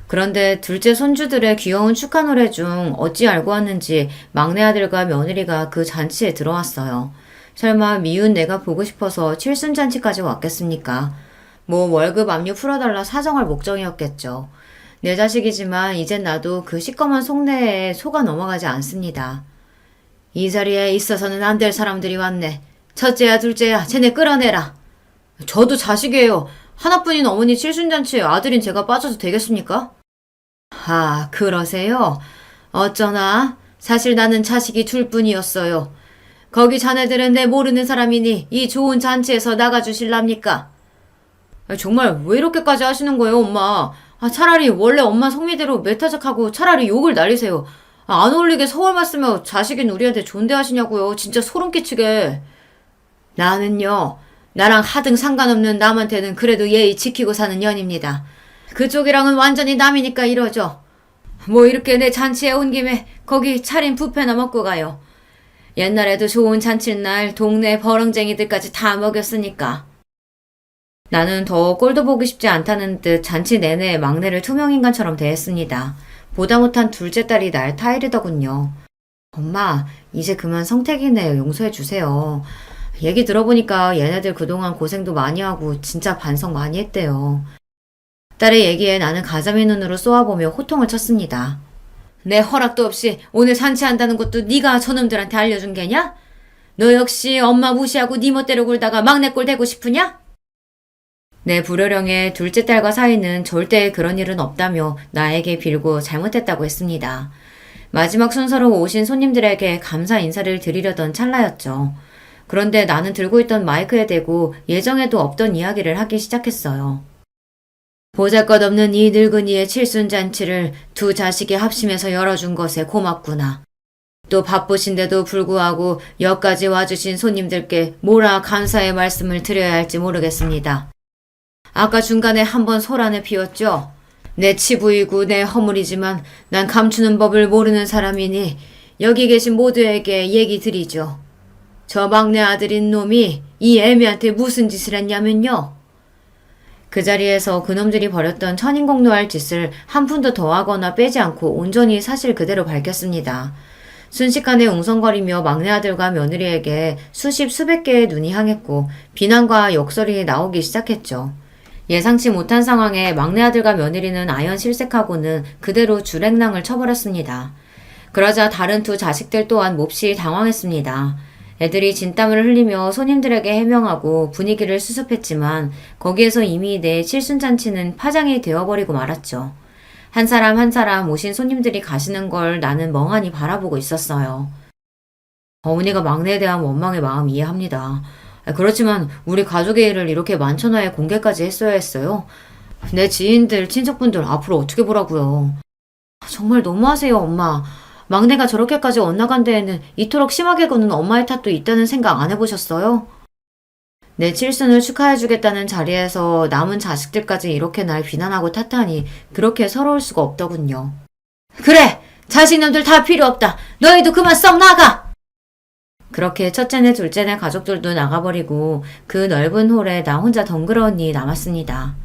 그런데 둘째 손주들의 귀여운 축하 노래 중 어찌 알고 왔는지 막내 아들과 며느리가 그 잔치에 들어왔어요. 설마 미운 내가 보고 싶어서 칠순잔치까지 왔겠습니까? 뭐 월급 압류 풀어달라 사정할 목적이었겠죠. 내 자식이지만 이젠 나도 그 시꺼먼 속내에 속아 넘어가지 않습니다. 이 자리에 있어서는 안 될 사람들이 왔네. 첫째야 둘째야 쟤네 끌어내라. 저도 자식이에요. 하나뿐인 어머니 칠순잔치에 아들인 제가 빠져도 되겠습니까? 아, 그러세요? 어쩌나? 사실 나는 자식이 둘뿐이었어요. 거기 자네들은 내 모르는 사람이니 이 좋은 잔치에서 나가주실랍니까? 정말 왜 이렇게까지 하시는 거예요, 엄마? 차라리 원래 엄마 성미대로 메타적하고 차라리 욕을 날리세요. 안 어울리게 서울말 쓰며 자식인 우리한테 존대하시냐고요. 진짜 소름 끼치게. 나는요. 나랑 하등 상관없는 남한테는 그래도 예의 지키고 사는 년입니다. 그쪽이랑은 완전히 남이니까 이러죠. 뭐 이렇게 내 잔치에 온 김에 거기 차린 뷔페나 먹고 가요. 옛날에도 좋은 잔칫날 동네 버렁쟁이들까지 다 먹였으니까. 나는 더 꼴도 보기 쉽지 않다는 듯 잔치 내내 막내를 투명인간처럼 대했습니다. 보다 못한 둘째 딸이 날 타이르더군요. 엄마, 이제 그만 성택이네 용서해 주세요. 얘기 들어보니까 얘네들 그동안 고생도 많이 하고 진짜 반성 많이 했대요. 딸의 얘기에 나는 가자미 눈으로 쏘아보며 호통을 쳤습니다. 내 허락도 없이 오늘 잔치한다는 것도 네가 저놈들한테 알려준 게냐? 너 역시 엄마 무시하고 네 멋대로 굴다가 막내 꼴 되고 싶으냐? 내 불효령의 둘째 딸과 사이는 절대 그런 일은 없다며 나에게 빌고 잘못했다고 했습니다. 마지막 순서로 오신 손님들에게 감사 인사를 드리려던 찰나였죠. 그런데 나는 들고 있던 마이크에 대고 예정에도 없던 이야기를 하기 시작했어요. 보잘것없는 이 늙은이의 칠순잔치를 두 자식이 합심해서 열어준 것에 고맙구나. 또 바쁘신데도 불구하고 여기까지 와주신 손님들께 뭐라 감사의 말씀을 드려야 할지 모르겠습니다. 아까 중간에 한번 소란을 피웠죠. 내 치부이고 내 허물이지만 난 감추는 법을 모르는 사람이니 여기 계신 모두에게 얘기 드리죠. 저 막내 아들인 놈이 이 애미한테 무슨 짓을 했냐면요. 그 자리에서 그놈들이 벌였던 천인공노할 짓을 한 푼도 더하거나 빼지 않고 온전히 사실 그대로 밝혔습니다. 순식간에 웅성거리며 막내 아들과 며느리에게 수십 수백 개의 눈이 향했고 비난과 욕설이 나오기 시작했죠. 예상치 못한 상황에 막내 아들과 며느리는 아연 실색하고는 그대로 주랭랑을 쳐버렸습니다. 그러자 다른 두 자식들 또한 몹시 당황했습니다. 애들이 진땀을 흘리며 손님들에게 해명하고 분위기를 수습했지만 거기에서 이미 내 칠순잔치는 파장이 되어버리고 말았죠. 한 사람 한 사람 오신 손님들이 가시는 걸 나는 멍하니 바라보고 있었어요. 어머니가 막내에 대한 원망의 마음 이해합니다. 그렇지만 우리 가족의 일을 이렇게 만천하에 공개까지 했어야 했어요. 내 지인들, 친척분들 앞으로 어떻게 보라고요. 정말 너무하세요, 엄마. 막내가 저렇게까지 엇나간 데에는 이토록 심하게 구는 엄마의 탓도 있다는 생각 안 해보셨어요? 내 칠순을 축하해주겠다는 자리에서 남은 자식들까지 이렇게 날 비난하고 탓하니 그렇게 서러울 수가 없더군요. 그래! 자식놈들 다 필요 없다! 너희도 그만 썩 나가! 그렇게 첫째네 둘째네 가족들도 나가버리고 그 넓은 홀에 나 혼자 덩그러니 남았습니다.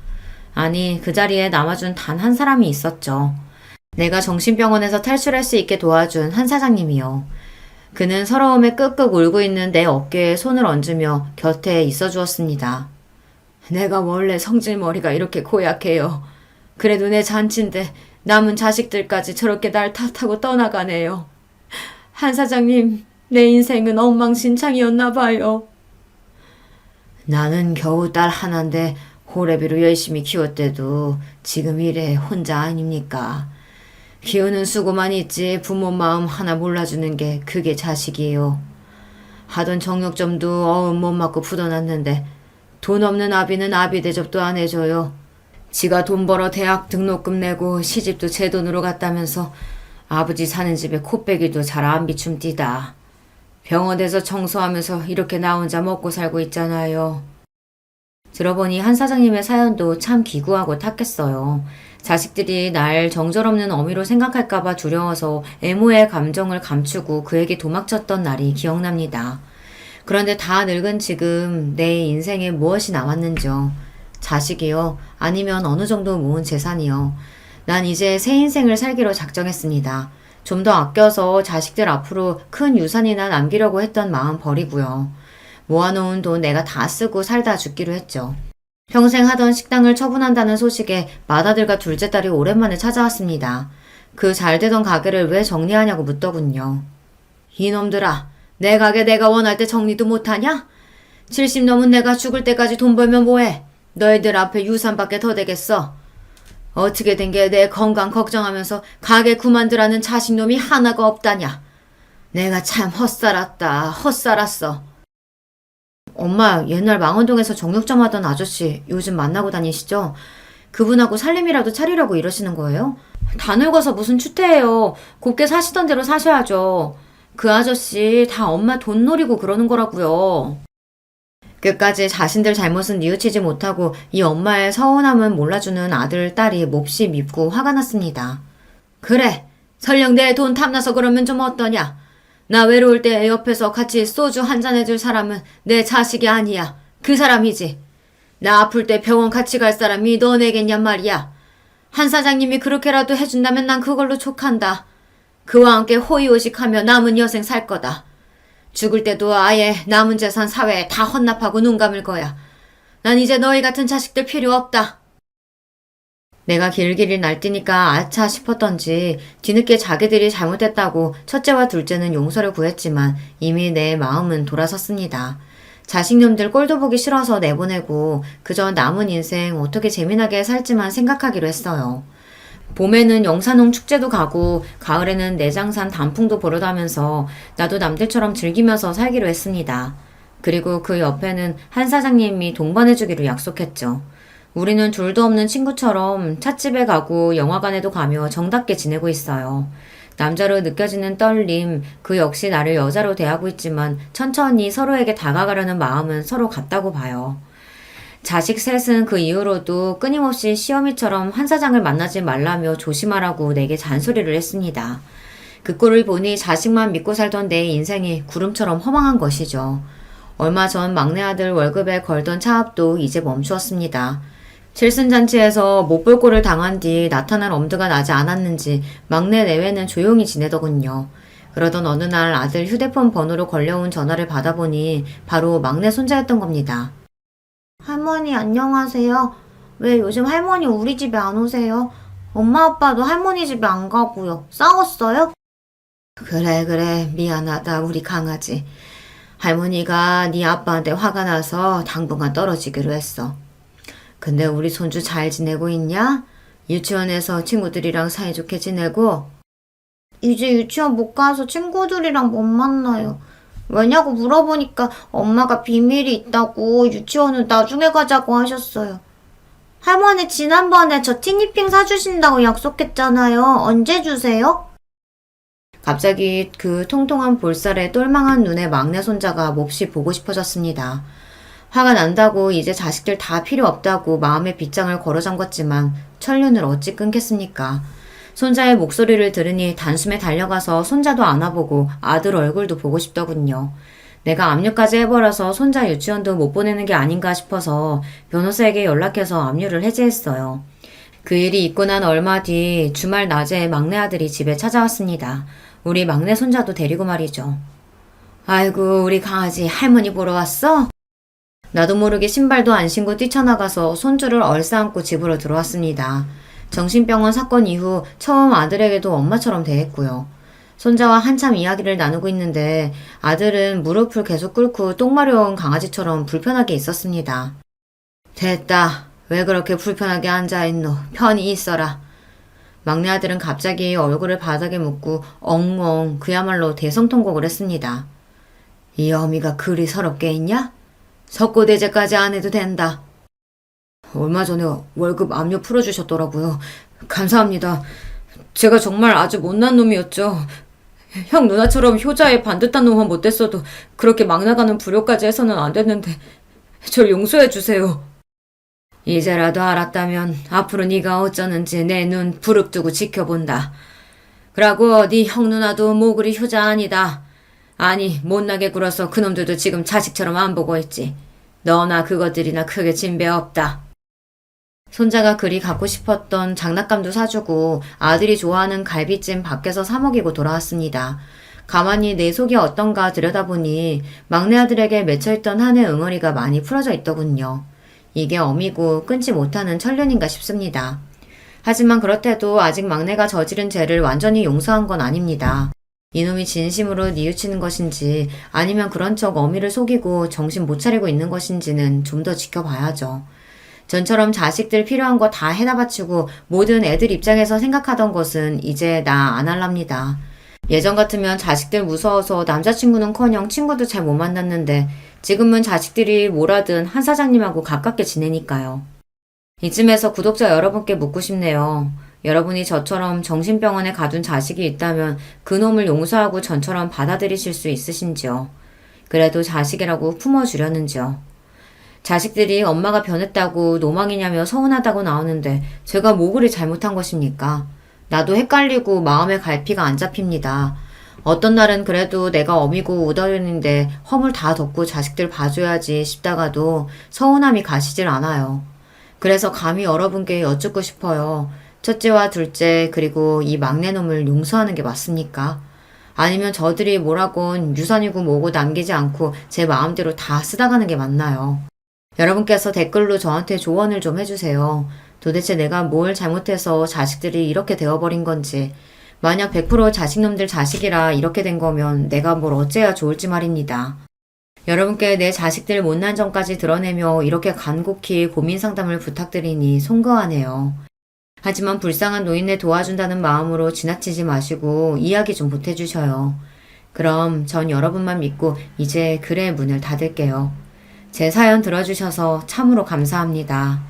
아니, 그 자리에 남아준 단 한 사람이 있었죠. 내가 정신병원에서 탈출할 수 있게 도와준 한 사장님이요. 그는 서러움에 끄끄 울고 있는 내 어깨에 손을 얹으며 곁에 있어 주었습니다. 내가 원래 성질머리가 이렇게 고약해요. 그래도 내 잔치인데 남은 자식들까지 저렇게 날 탓하고 떠나가네요. 한 사장님, 내 인생은 엉망진창이었나 봐요. 나는 겨우 딸 하나인데 호래비로 열심히 키웠대도 지금 이래 혼자 아닙니까? 키우는 수고만 있지 부모 마음 하나 몰라주는 게 그게 자식이에요. 하던 정육점도 어음 못 맞고 푸둬놨는데 돈 없는 아비는 아비 대접도 안 해줘요. 지가 돈 벌어 대학 등록금 내고 시집도 제 돈으로 갔다면서 아버지 사는 집에 코빼기도 잘 안 비춤디다. 병원에서 청소하면서 이렇게 나 혼자 먹고 살고 있잖아요. 들어보니 한 사장님의 사연도 참 기구하고 탔겠어요. 자식들이 날 정절없는 어미로 생각할까봐 두려워서 애모의 감정을 감추고 그에게 도망쳤던 날이 기억납니다. 그런데 다 늙은 지금 내 인생에 무엇이 남았는지요. 자식이요? 아니면 어느 정도 모은 재산이요? 난 이제 새 인생을 살기로 작정했습니다. 좀 더 아껴서 자식들 앞으로 큰 유산이나 남기려고 했던 마음 버리고요. 모아놓은 돈 내가 다 쓰고 살다 죽기로 했죠. 평생 하던 식당을 처분한다는 소식에 맏아들과 둘째 딸이 오랜만에 찾아왔습니다. 그 잘되던 가게를 왜 정리하냐고 묻더군요. 이놈들아, 내 가게 내가 원할 때 정리도 못하냐? 70 넘은 내가 죽을 때까지 돈 벌면 뭐해? 너희들 앞에 유산밖에 더 되겠어. 어떻게 된 게 내 건강 걱정하면서 가게 그만두라는 자식놈이 하나가 없다냐? 내가 참 헛살았어. 엄마, 옛날 망원동에서 정육점 하던 아저씨 요즘 만나고 다니시죠? 그분하고 살림이라도 차리려고 이러시는 거예요? 다 늙어서 무슨 추태예요. 곱게 사시던 대로 사셔야죠. 그 아저씨 다 엄마 돈 노리고 그러는 거라고요. 끝까지 자신들 잘못은 뉘우치지 못하고 이 엄마의 서운함은 몰라주는 아들, 딸이 몹시 밉고 화가 났습니다. 그래, 설령 내 돈 탐나서 그러면 좀 어떠냐? 나 외로울 때 옆에서 같이 소주 한잔 해줄 사람은 내 자식이 아니야. 그 사람이지. 나 아플 때 병원 같이 갈 사람이 너네겠냔 말이야. 한 사장님이 그렇게라도 해준다면 난 그걸로 족한다. 그와 함께 호의호식하며 남은 여생 살 거다. 죽을 때도 아예 남은 재산 사회에 다 헌납하고 눈 감을 거야. 난 이제 너희 같은 자식들 필요 없다. 내가 길길이 날뛰니까 아차 싶었던지 뒤늦게 자기들이 잘못했다고 첫째와 둘째는 용서를 구했지만 이미 내 마음은 돌아섰습니다. 자식놈들 꼴도 보기 싫어서 내보내고 그저 남은 인생 어떻게 재미나게 살지만 생각하기로 했어요. 봄에는 영산홍 축제도 가고 가을에는 내장산 단풍도 보러 가면서 나도 남들처럼 즐기면서 살기로 했습니다. 그리고 그 옆에는 한 사장님이 동반해주기로 약속했죠. 우리는 둘도 없는 친구처럼 찻집에 가고 영화관에도 가며 정답게 지내고 있어요. 남자로 느껴지는 떨림, 그 역시 나를 여자로 대하고 있지만 천천히 서로에게 다가가려는 마음은 서로 같다고 봐요. 자식 셋은 그 이후로도 끊임없이 시어미처럼 한 사장을 만나지 말라며 조심하라고 내게 잔소리를 했습니다. 그 꼴을 보니 자식만 믿고 살던 내 인생이 구름처럼 허망한 것이죠. 얼마 전 막내 아들 월급에 걸던 차압도 이제 멈추었습니다. 칠순잔치에서 못 볼 꼴을 당한 뒤 나타날 엄두가 나지 않았는지 막내 내외는 조용히 지내더군요. 그러던 어느 날 아들 휴대폰 번호로 걸려온 전화를 받아보니 바로 막내 손자였던 겁니다. 할머니 안녕하세요. 왜 요즘 할머니 우리 집에 안 오세요? 엄마 아빠도 할머니 집에 안 가고요. 싸웠어요? 그래 미안하다 우리 강아지. 할머니가 네 아빠한테 화가 나서 당분간 떨어지기로 했어. 근데 우리 손주 잘 지내고 있냐? 유치원에서 친구들이랑 사이좋게 지내고? 이제 유치원 못 가서 친구들이랑 못 만나요. 왜냐고 물어보니까 엄마가 비밀이 있다고 유치원은 나중에 가자고 하셨어요. 할머니 지난번에 저 티니핑 사주신다고 약속했잖아요. 언제 주세요? 갑자기 그 통통한 볼살에 똘망한 눈의 막내 손자가 몹시 보고 싶어졌습니다. 화가 난다고 이제 자식들 다 필요 없다고 마음의 빗장을 걸어 잠궜지만 천륜을 어찌 끊겠습니까? 손자의 목소리를 들으니 단숨에 달려가서 손자도 안아보고 아들 얼굴도 보고 싶더군요. 내가 압류까지 해버려서 손자 유치원도 못 보내는 게 아닌가 싶어서 변호사에게 연락해서 압류를 해지했어요. 그 일이 있고 난 얼마 뒤 주말 낮에 막내 아들이 집에 찾아왔습니다. 우리 막내 손자도 데리고 말이죠. 아이고 우리 강아지 할머니 보러 왔어? 나도 모르게 신발도 안 신고 뛰쳐나가서 손주를 얼싸안고 집으로 들어왔습니다. 정신병원 사건 이후 처음 아들에게도 엄마처럼 대했고요. 손자와 한참 이야기를 나누고 있는데 아들은 무릎을 계속 꿇고 똥 마려운 강아지처럼 불편하게 있었습니다. 됐다. 왜 그렇게 불편하게 앉아있노? 편히 있어라. 막내 아들은 갑자기 얼굴을 바닥에 묻고 엉엉 그야말로 대성통곡을 했습니다. 이 어미가 그리 서럽게 있냐? 석고대죄까지 안 해도 된다. 얼마 전에 월급 압류 풀어주셨더라고요. 감사합니다. 제가 정말 아주 못난 놈이었죠. 형 누나처럼 효자의 반듯한 놈은 못됐어도 그렇게 막 나가는 불효까지 해서는 안 됐는데 절 용서해 주세요. 이제라도 알았다면 앞으로 네가 어쩌는지 내 눈 부릅뜨고 지켜본다. 그러고 네 형 누나도 뭐 그리 효자 아니다. 아니 못나게 굴어서 그놈들도 지금 자식처럼 안 보고 있지. 너나 그것들이나 크게 진배 없다. 손자가 그리 갖고 싶었던 장난감도 사주고 아들이 좋아하는 갈비찜 밖에서 사 먹이고 돌아왔습니다. 가만히 내 속이 어떤가 들여다보니 막내 아들에게 맺혀있던 한해 응어리가 많이 풀어져 있더군요. 이게 어미고 끊지 못하는 천륜인가 싶습니다. 하지만 그렇대도 아직 막내가 저지른 죄를 완전히 용서한 건 아닙니다. 이놈이 진심으로 뉘우치는 것인지 아니면 그런 척 어미를 속이고 정신 못 차리고 있는 것인지는 좀 더 지켜봐야죠. 전처럼 자식들 필요한 거 다 해다 바치고 모든 애들 입장에서 생각하던 것은 이제 나 안 할랍니다. 예전 같으면 자식들 무서워서 남자친구는커녕 친구도 잘 못 만났는데 지금은 자식들이 뭐라든 한 사장님하고 가깝게 지내니까요. 이쯤에서 구독자 여러분께 묻고 싶네요. 여러분이 저처럼 정신병원에 가둔 자식이 있다면 그놈을 용서하고 전처럼 받아들이실 수 있으신지요? 그래도 자식이라고 품어주려는지요? 자식들이 엄마가 변했다고 노망이냐며 서운하다고 나오는데 제가 뭐 그리 잘못한 것입니까? 나도 헷갈리고 마음의 갈피가 안 잡힙니다. 어떤 날은 그래도 내가 어미고 우덜인데 허물 다 덮고 자식들 봐줘야지 싶다가도 서운함이 가시질 않아요. 그래서 감히 여러분께 여쭙고 싶어요. 첫째와 둘째 그리고 이 막내놈을 용서하는 게 맞습니까? 아니면 저들이 뭐라곤 유산이고 뭐고 남기지 않고 제 마음대로 다 쓰다가는 게 맞나요? 여러분께서 댓글로 저한테 조언을 좀 해주세요. 도대체 내가 뭘 잘못해서 자식들이 이렇게 되어버린 건지, 만약 100% 자식놈들 자식이라 이렇게 된 거면 내가 뭘 어째야 좋을지 말입니다. 여러분께 내 자식들 못난 점까지 드러내며 이렇게 간곡히 고민 상담을 부탁드리니 송구하네요. 하지만 불쌍한 노인네 도와준다는 마음으로 지나치지 마시고 이야기 좀 보태주셔요. 그럼 전 여러분만 믿고 이제 글의 문을 닫을게요. 제 사연 들어주셔서 참으로 감사합니다.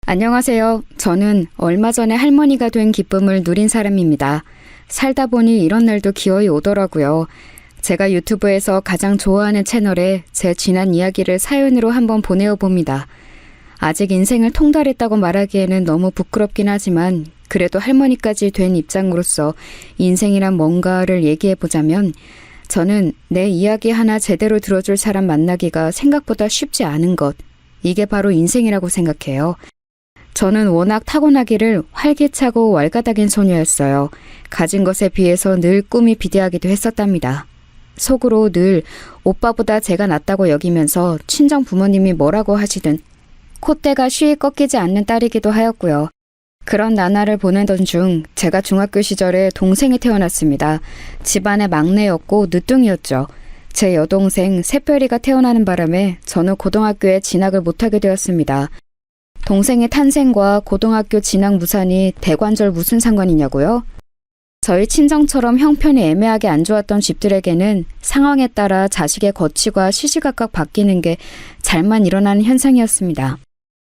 안녕하세요. 저는 얼마 전에 할머니가 된 기쁨을 누린 사람입니다. 살다 보니 이런 날도 기어이 오더라고요. 제가 유튜브에서 가장 좋아하는 채널에 제 지난 이야기를 사연으로 한번 보내어 봅니다. 아직 인생을 통달했다고 말하기에는 너무 부끄럽긴 하지만 그래도 할머니까지 된 입장으로서 인생이란 뭔가를 얘기해 보자면 저는 내 이야기 하나 제대로 들어줄 사람 만나기가 생각보다 쉽지 않은 것. 이게 바로 인생이라고 생각해요. 저는 워낙 타고나기를 활기차고 왈가닥인 소녀였어요. 가진 것에 비해서 늘 꿈이 비대하기도 했었답니다. 속으로 늘 오빠보다 제가 낫다고 여기면서 친정 부모님이 뭐라고 하시든 콧대가 쉬이 꺾이지 않는 딸이기도 하였고요. 그런 나날을 보내던 중 제가 중학교 시절에 동생이 태어났습니다. 집안의 막내였고 늦둥이였죠. 제 여동생 새별이가 태어나는 바람에 저는 고등학교에 진학을 못하게 되었습니다. 동생의 탄생과 고등학교 진학 무산이 대관절 무슨 상관이냐고요? 저희 친정처럼 형편이 애매하게 안 좋았던 집들에게는 상황에 따라 자식의 거취가 시시각각 바뀌는 게 잘만 일어나는 현상이었습니다.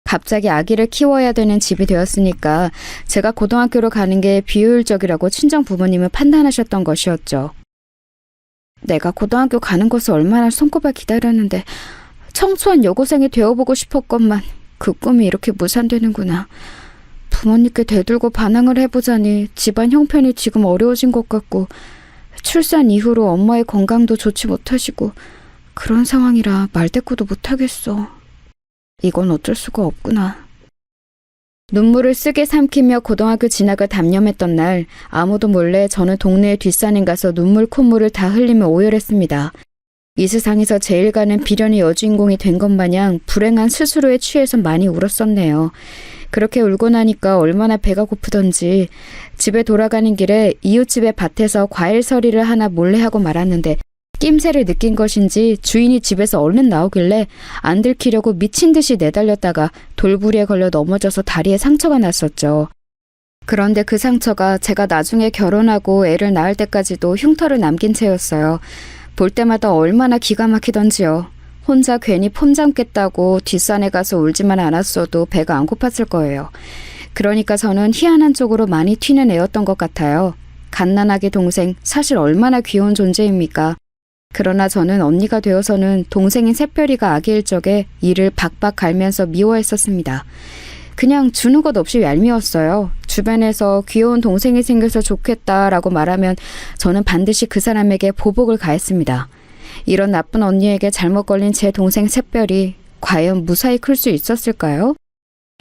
갑자기 아기를 키워야 되는 집이 되었으니까 제가 고등학교로 가는 게 비효율적이라고 친정 부모님은 판단하셨던 것이었죠. 내가 고등학교 가는 것을 얼마나 손꼽아 기다렸는데 청소한 여고생이 되어보고 싶었건만 그 꿈이 이렇게 무산되는구나. 부모님께 대들고 반항을 해보자니 집안 형편이 지금 어려워진 것 같고 출산 이후로 엄마의 건강도 좋지 못하시고 그런 상황이라 말대꾸도 못하겠어. 이건 어쩔 수가 없구나. 눈물을 쓰게 삼키며 고등학교 진학을 단념했던 날 아무도 몰래 저는 동네의 뒷산에 가서 눈물 콧물을 다 흘리며 오열했습니다. 이 세상에서 제일 가는 비련의 여주인공이 된 것 마냥 불행한 스스로에 취해서 많이 울었었네요. 그렇게 울고 나니까 얼마나 배가 고프던지 집에 돌아가는 길에 이웃집의 밭에서 과일 서리를 하나 몰래 하고 말았는데 낌새를 느낀 것인지 주인이 집에서 얼른 나오길래 안 들키려고 미친 듯이 내달렸다가 돌부리에 걸려 넘어져서 다리에 상처가 났었죠. 그런데 그 상처가 제가 나중에 결혼하고 애를 낳을 때까지도 흉터를 남긴 채였어요. 볼 때마다 얼마나 기가 막히던지요. 혼자 괜히 폼 잡겠다고 뒷산에 가서 울지만 않았어도 배가 안 고팠을 거예요. 그러니까 저는 희한한 쪽으로 많이 튀는 애였던 것 같아요. 갓난아기 동생, 사실 얼마나 귀여운 존재입니까? 그러나 저는 언니가 되어서는 동생인 새별이가 아기일 적에 이를 박박 갈면서 미워했었습니다. 그냥 주는 것 없이 얄미웠어요. 주변에서 귀여운 동생이 생겨서 좋겠다라고 말하면 저는 반드시 그 사람에게 보복을 가했습니다. 이런 나쁜 언니에게 잘못 걸린 제 동생 새별이 과연 무사히 클 수 있었을까요?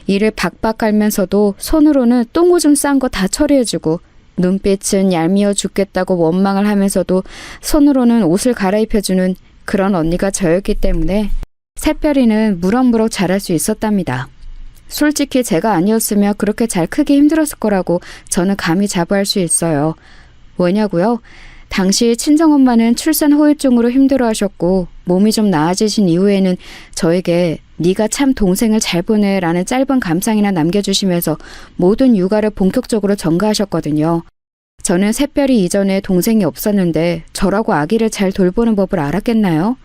이를 박박 갈면서도 손으로는 똥오줌 싼 거 다 처리해주고 눈빛은 얄미워 죽겠다고 원망을 하면서도 손으로는 옷을 갈아입혀주는 그런 언니가 저였기 때문에 새별이는 무럭무럭 자랄 수 있었답니다. 솔직히 제가 아니었으면 그렇게 잘 크기 힘들었을 거라고 저는 감히 자부할 수 있어요. 왜냐고요? 당시 친정엄마는 출산 후유증으로 힘들어하셨고 몸이 좀 나아지신 이후에는 저에게 네가 참 동생을 잘 보내라는 짧은 감상이나 남겨주시면서 모든 육아를 본격적으로 전가하셨거든요. 저는 새별이 이전에 동생이 없었는데 저라고 아기를 잘 돌보는 법을 알았겠나요?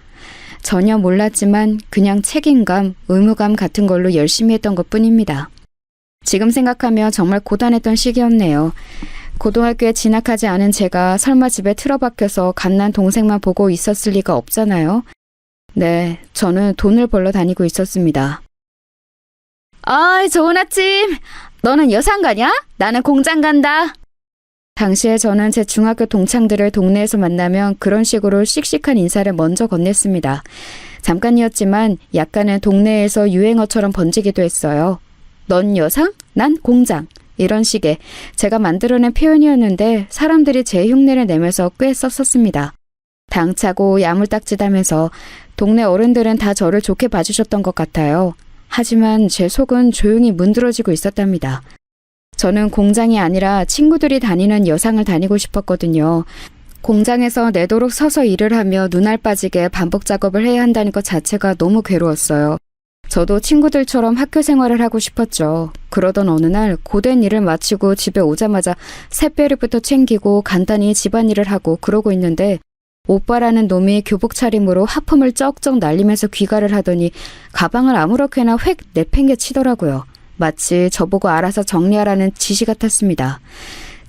전혀 몰랐지만 그냥 책임감, 의무감 같은 걸로 열심히 했던 것뿐입니다. 지금 생각하면 정말 고단했던 시기였네요. 고등학교에 진학하지 않은 제가 설마 집에 틀어박혀서 갓난 동생만 보고 있었을 리가 없잖아요. 네, 저는 돈을 벌러 다니고 있었습니다. 아이, 좋은 아침. 너는 여상 가냐? 나는 공장 간다. 당시에 저는 제 중학교 동창들을 동네에서 만나면 그런 식으로 씩씩한 인사를 먼저 건넸습니다. 잠깐이었지만 약간은 동네에서 유행어처럼 번지기도 했어요. 넌 여상? 난 공장. 이런 식의 제가 만들어낸 표현이었는데 사람들이 제 흉내를 내면서 꽤 썼었습니다. 당차고 야물딱짓하면서 동네 어른들은 다 저를 좋게 봐주셨던 것 같아요. 하지만 제 속은 조용히 문드러지고 있었답니다. 저는 공장이 아니라 친구들이 다니는 여상을 다니고 싶었거든요. 공장에서 내도록 서서 일을 하며 눈알 빠지게 반복 작업을 해야 한다는 것 자체가 너무 괴로웠어요. 저도 친구들처럼 학교 생활을 하고 싶었죠. 그러던 어느 날 고된 일을 마치고 집에 오자마자 새별이부터 챙기고 간단히 집안일을 하고 그러고 있는데 오빠라는 놈이 교복 차림으로 하품을 쩍쩍 날리면서 귀가를 하더니 가방을 아무렇게나 획 내팽개치더라고요. 마치 저보고 알아서 정리하라는 지시 같았습니다.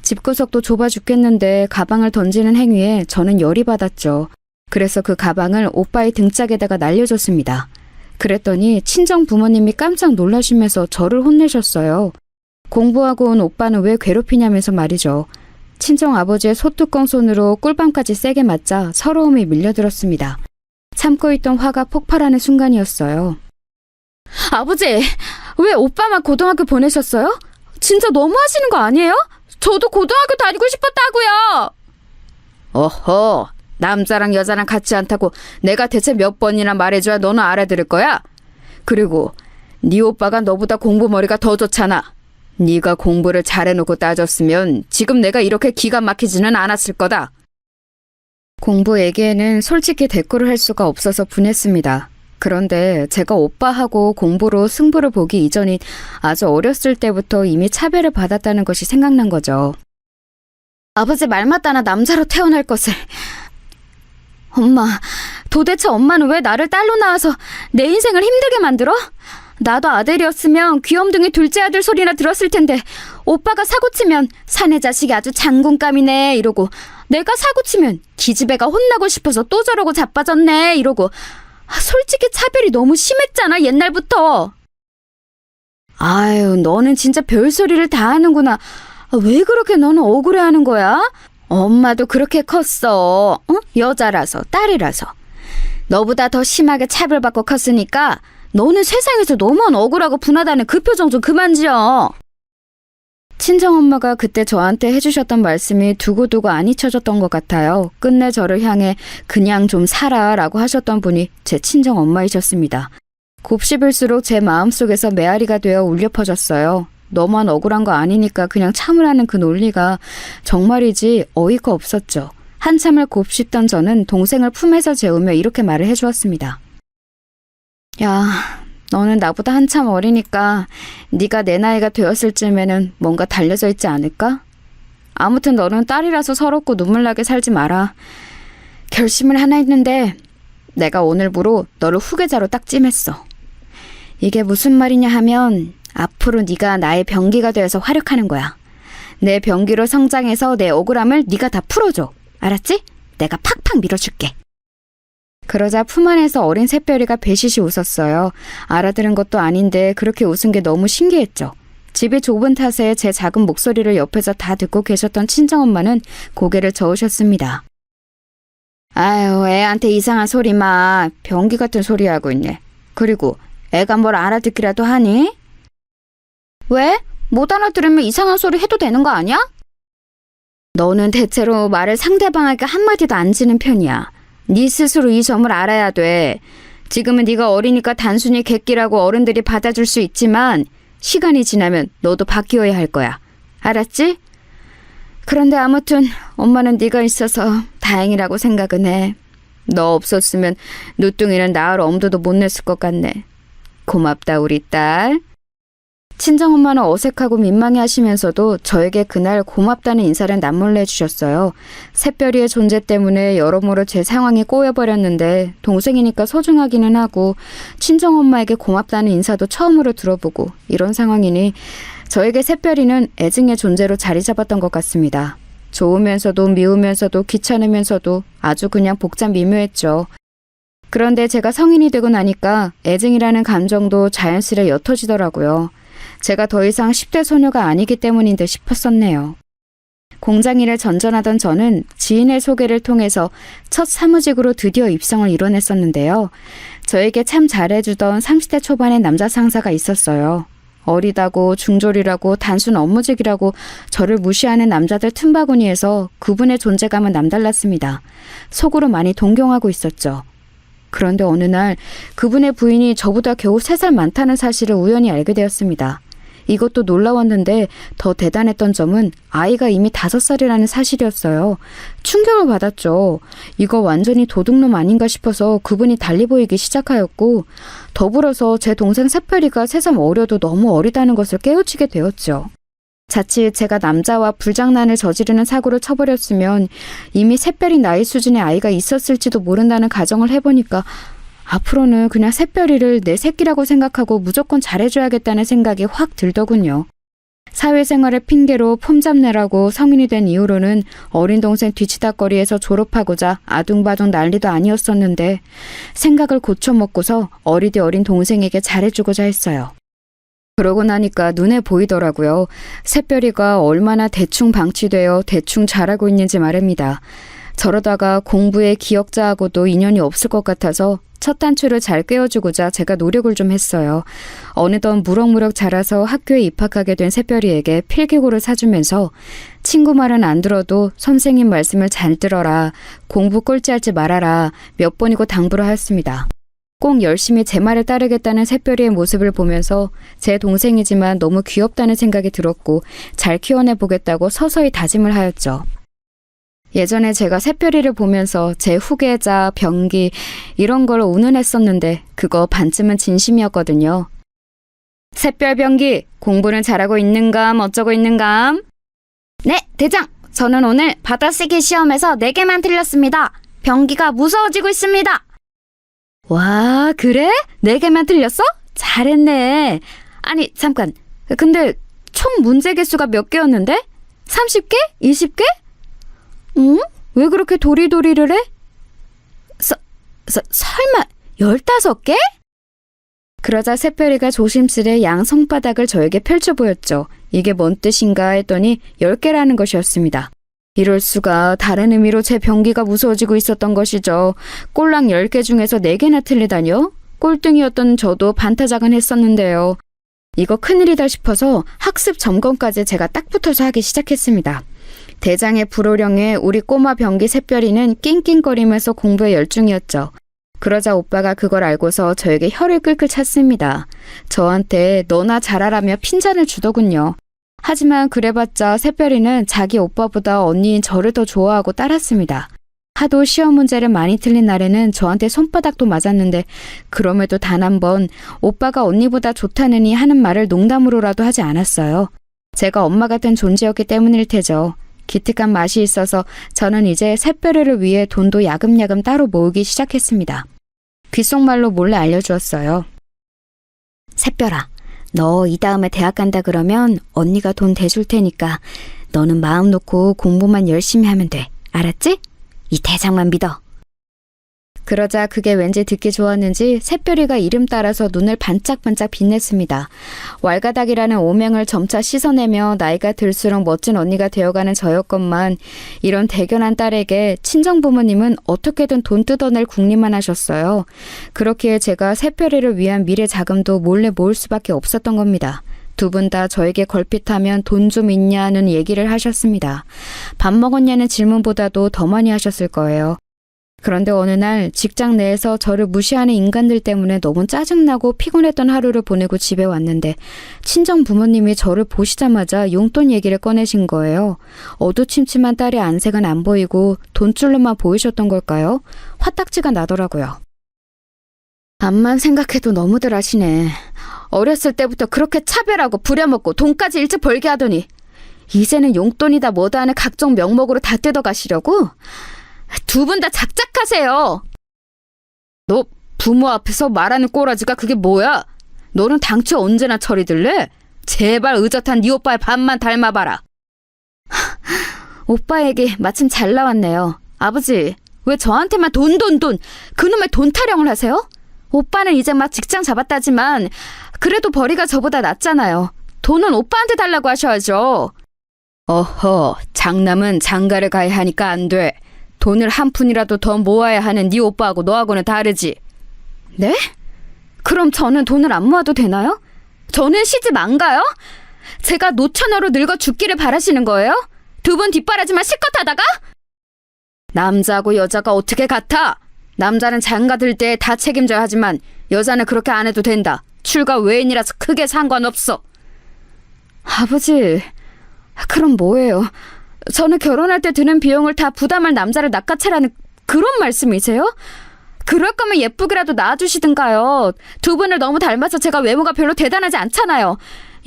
집구석도 좁아 죽겠는데 가방을 던지는 행위에 저는 열이 받았죠. 그래서 그 가방을 오빠의 등짝에다가 날려줬습니다. 그랬더니 친정 부모님이 깜짝 놀라시면서 저를 혼내셨어요. 공부하고 온 오빠는 왜 괴롭히냐면서 말이죠. 친정 아버지의 소뚜껑 손으로 꿀밤까지 세게 맞자 서러움이 밀려들었습니다. 참고 있던 화가 폭발하는 순간이었어요. 아버지, 왜 오빠만 고등학교 보내셨어요? 진짜 너무하시는 거 아니에요? 저도 고등학교 다니고 싶었다고요. 어허, 남자랑 여자랑 같지 않다고 내가 대체 몇 번이나 말해줘야 너는 알아들을 거야? 그리고 네 오빠가 너보다 공부머리가 더 좋잖아. 네가 공부를 잘해놓고 따졌으면 지금 내가 이렇게 기가 막히지는 않았을 거다. 공부 얘기에는 솔직히 대꾸를 할 수가 없어서 분했습니다. 그런데 제가 오빠하고 공부로 승부를 보기 이전인 아주 어렸을 때부터 이미 차별을 받았다는 것이 생각난 거죠. 아버지 말 맞다나 남자로 태어날 것을. 엄마, 도대체 엄마는 왜 나를 딸로 낳아서 내 인생을 힘들게 만들어? 나도 아들이었으면 귀염둥이 둘째 아들 소리나 들었을 텐데 오빠가 사고치면 사내 자식이 아주 장군감이네 이러고 내가 사고치면 기집애가 혼나고 싶어서 또 저러고 자빠졌네 이러고 솔직히 차별이 너무 심했잖아 옛날부터. 아유, 너는 진짜 별소리를 다 하는구나. 왜 그렇게 너는 억울해하는 거야? 엄마도 그렇게 컸어. 어? 여자라서 딸이라서. 너보다 더 심하게 차별받고 컸으니까 너는 세상에서 너무 억울하고 분하다는 그 표정 좀 그만 지어. 친정엄마가 그때 저한테 해주셨던 말씀이 두고두고 안 잊혀졌던 것 같아요. 끝내 저를 향해 그냥 좀 살아라고 하셨던 분이 제 친정엄마이셨습니다. 곱씹을수록 제 마음속에서 메아리가 되어 울려 퍼졌어요. 너만 억울한 거 아니니까 그냥 참으라는 그 논리가 정말이지 어이가 없었죠. 한참을 곱씹던 저는 동생을 품에서 재우며 이렇게 말을 해주었습니다. 야, 너는 나보다 한참 어리니까 네가 내 나이가 되었을 쯤에는 뭔가 달려져 있지 않을까? 아무튼 너는 딸이라서 서럽고 눈물나게 살지 마라. 결심을 하나 했는데 내가 오늘부로 너를 후계자로 딱 찜했어. 이게 무슨 말이냐 하면 앞으로 네가 나의 병기가 되어서 활약하는 거야. 내 병기로 성장해서 내 억울함을 네가 다 풀어줘. 알았지? 내가 팍팍 밀어줄게. 그러자 품 안에서 어린 새별이가 배시시 웃었어요. 알아들은 것도 아닌데 그렇게 웃은 게 너무 신기했죠. 집이 좁은 탓에 제 작은 목소리를 옆에서 다 듣고 계셨던 친정엄마는 고개를 저으셨습니다. 아유, 애한테 이상한 소리 마. 병기 같은 소리 하고 있네. 그리고 애가 뭘 알아듣기라도 하니? 왜? 못 알아들으면 이상한 소리 해도 되는 거 아니야? 너는 대체로 말을 상대방에게 한마디도 안 지는 편이야. 네 스스로 이 점을 알아야 돼. 지금은 네가 어리니까 단순히 객기라고 어른들이 받아줄 수 있지만 시간이 지나면 너도 바뀌어야 할 거야. 알았지? 그런데 아무튼 엄마는 네가 있어서 다행이라고 생각은 해. 너 없었으면 누뚱이는 나을 엄두도 못 냈을 것 같네. 고맙다 우리 딸. 친정엄마는 어색하고 민망해하시면서도 저에게 그날 고맙다는 인사를 남몰래 해주셨어요. 새별이의 존재 때문에 여러모로 제 상황이 꼬여버렸는데 동생이니까 소중하기는 하고 친정엄마에게 고맙다는 인사도 처음으로 들어보고 이런 상황이니 저에게 새별이는 애증의 존재로 자리 잡았던 것 같습니다. 좋으면서도 미우면서도 귀찮으면서도 아주 그냥 복잡 미묘했죠. 그런데 제가 성인이 되고 나니까 애증이라는 감정도 자연스레 옅어지더라고요. 제가 더 이상 10대 소녀가 아니기 때문인 듯 싶었었네요. 공장일을 전전하던 저는 지인의 소개를 통해서 첫 사무직으로 드디어 입성을 이뤄냈었는데요. 저에게 참 잘해주던 30대 초반의 남자 상사가 있었어요. 어리다고 중졸이라고 단순 업무직이라고 저를 무시하는 남자들 틈바구니에서 그분의 존재감은 남달랐습니다. 속으로 많이 동경하고 있었죠. 그런데 어느 날 그분의 부인이 저보다 겨우 3살 많다는 사실을 우연히 알게 되었습니다. 이것도 놀라웠는데 더 대단했던 점은 아이가 이미 5살이라는 사실이었어요. 충격을 받았죠. 이거 완전히 도둑놈 아닌가 싶어서 그분이 달리 보이기 시작하였고 더불어서 제 동생 새별이가 새삼 어려도 너무 어리다는 것을 깨우치게 되었죠. 자칫 제가 남자와 불장난을 저지르는 사고를 쳐버렸으면 이미 새별이 나이 수준의 아이가 있었을지도 모른다는 가정을 해보니까 앞으로는 그냥 새별이를 내 새끼라고 생각하고 무조건 잘해줘야겠다는 생각이 확 들더군요. 사회생활을 핑계로 폼 잡느라고 성인이 된 이후로는 어린 동생 뒤치다거리에서 졸업하고자 아둥바둥 난리도 아니었었는데 생각을 고쳐먹고서 어리디 어린 동생에게 잘해주고자 했어요. 그러고 나니까 눈에 보이더라고요. 새별이가 얼마나 대충 방치되어 대충 자라고 있는지 말입니다. 저러다가 공부에 기억자하고도 인연이 없을 것 같아서 첫 단추를 잘 꿰어주고자 제가 노력을 좀 했어요. 어느덧 무럭무럭 자라서 학교에 입학하게 된 새별이에게 필기구를 사주면서 친구 말은 안 들어도 선생님 말씀을 잘 들어라, 공부 꼴찌하지 말아라 몇 번이고 당부를 하였습니다. 꼭 열심히 제 말을 따르겠다는 새별이의 모습을 보면서 제 동생이지만 너무 귀엽다는 생각이 들었고 잘 키워내보겠다고 서서히 다짐을 하였죠. 예전에 제가 새별이를 보면서 제 후계자, 병기 이런 걸 운운했었는데 그거 반쯤은 진심이었거든요. 새별 병기, 공부는 잘하고 있는감 어쩌고 있는감? 네, 대장! 저는 오늘 받아쓰기 시험에서 4개만 틀렸습니다. 병기가 무서워지고 있습니다. 와, 그래? 4개만 틀렸어? 잘했네. 아니, 잠깐. 근데 총 문제 개수가 몇 개였는데? 30개? 20개? 응? 왜 그렇게 도리도리를 해? 설마 15개? 그러자 새별이가 조심스레 양 손바닥을 저에게 펼쳐 보였죠. 이게 뭔 뜻인가 했더니 10개라는 것이었습니다. 이럴 수가, 다른 의미로 제 병기가 무서워지고 있었던 것이죠. 꼴랑 10개 중에서 4개나 틀리다뇨? 꼴등이었던 저도 반타작은 했었는데요. 이거 큰일이다 싶어서 학습 점검까지 제가 딱 붙어서 하기 시작했습니다. 대장의 불호령에 우리 꼬마 병기 새별이는 낑낑거리면서 공부에 열중이었죠. 그러자 오빠가 그걸 알고서 저에게 혀를 끌끌 찼습니다. 저한테 너나 잘하라며 핀잔을 주더군요. 하지만 그래봤자 새별이는 자기 오빠보다 언니인 저를 더 좋아하고 따랐습니다. 하도 시험 문제를 많이 틀린 날에는 저한테 손바닥도 맞았는데 그럼에도 단 한 번 오빠가 언니보다 좋다느니 하는 말을 농담으로라도 하지 않았어요. 제가 엄마 같은 존재였기 때문일 테죠. 기특한 맛이 있어서 저는 이제 새별이를 위해 돈도 야금야금 따로 모으기 시작했습니다. 귓속말로 몰래 알려주었어요. 새별아, 너 이 다음에 대학 간다 그러면 언니가 돈 대줄 테니까 너는 마음 놓고 공부만 열심히 하면 돼. 알았지? 이 대장만 믿어. 그러자 그게 왠지 듣기 좋았는지 새별이가 이름 따라서 눈을 반짝반짝 빛냈습니다. 왈가닥이라는 오명을 점차 씻어내며 나이가 들수록 멋진 언니가 되어가는 저였건만 이런 대견한 딸에게 친정부모님은 어떻게든 돈 뜯어낼 궁리만 하셨어요. 그렇기에 제가 새별이를 위한 미래 자금도 몰래 모을 수밖에 없었던 겁니다. 두 분 다 저에게 걸핏하면 돈 좀 있냐는 얘기를 하셨습니다. 밥 먹었냐는 질문보다도 더 많이 하셨을 거예요. 그런데 어느 날 직장 내에서 저를 무시하는 인간들 때문에 너무 짜증나고 피곤했던 하루를 보내고 집에 왔는데 친정 부모님이 저를 보시자마자 용돈 얘기를 꺼내신 거예요. 어두침침한 딸의 안색은 안 보이고 돈줄로만 보이셨던 걸까요? 화딱지가 나더라고요. 암만 생각해도 너무들 하시네. 어렸을 때부터 그렇게 차별하고 부려먹고 돈까지 일찍 벌게 하더니 이제는 용돈이다 뭐다 하는 각종 명목으로 다 뜯어가시려고? 두 분 다 작작하세요. 너 부모 앞에서 말하는 꼬라지가 그게 뭐야? 너는 당최 언제나 철이 들래? 제발 의젓한 네 오빠의 반만 닮아봐라. 오빠 얘기 마침 잘 나왔네요. 아버지, 왜 저한테만 돈 그놈의 돈 타령을 하세요? 오빠는 이제 막 직장 잡았다지만 그래도 벌이가 저보다 낫잖아요. 돈은 오빠한테 달라고 하셔야죠. 어허, 장남은 장가를 가야 하니까 안 돼. 돈을 한 푼이라도 더 모아야 하는 네 오빠하고 너하고는 다르지. 네? 그럼 저는 돈을 안 모아도 되나요? 저는 시집 안 가요? 제가 노처녀로 늙어 죽기를 바라시는 거예요? 두 분 뒷바라지만 실컷 하다가? 남자하고 여자가 어떻게 같아? 남자는 장가 들 때 다 책임져야 하지만 여자는 그렇게 안 해도 된다. 출가 외인이라서 크게 상관없어. 아버지, 그럼 뭐예요? 저는 결혼할 때 드는 비용을 다 부담할 남자를 낚아채라는 그런 말씀이세요? 그럴 거면 예쁘게라도 낳아주시든가요. 두 분을 너무 닮아서 제가 외모가 별로 대단하지 않잖아요.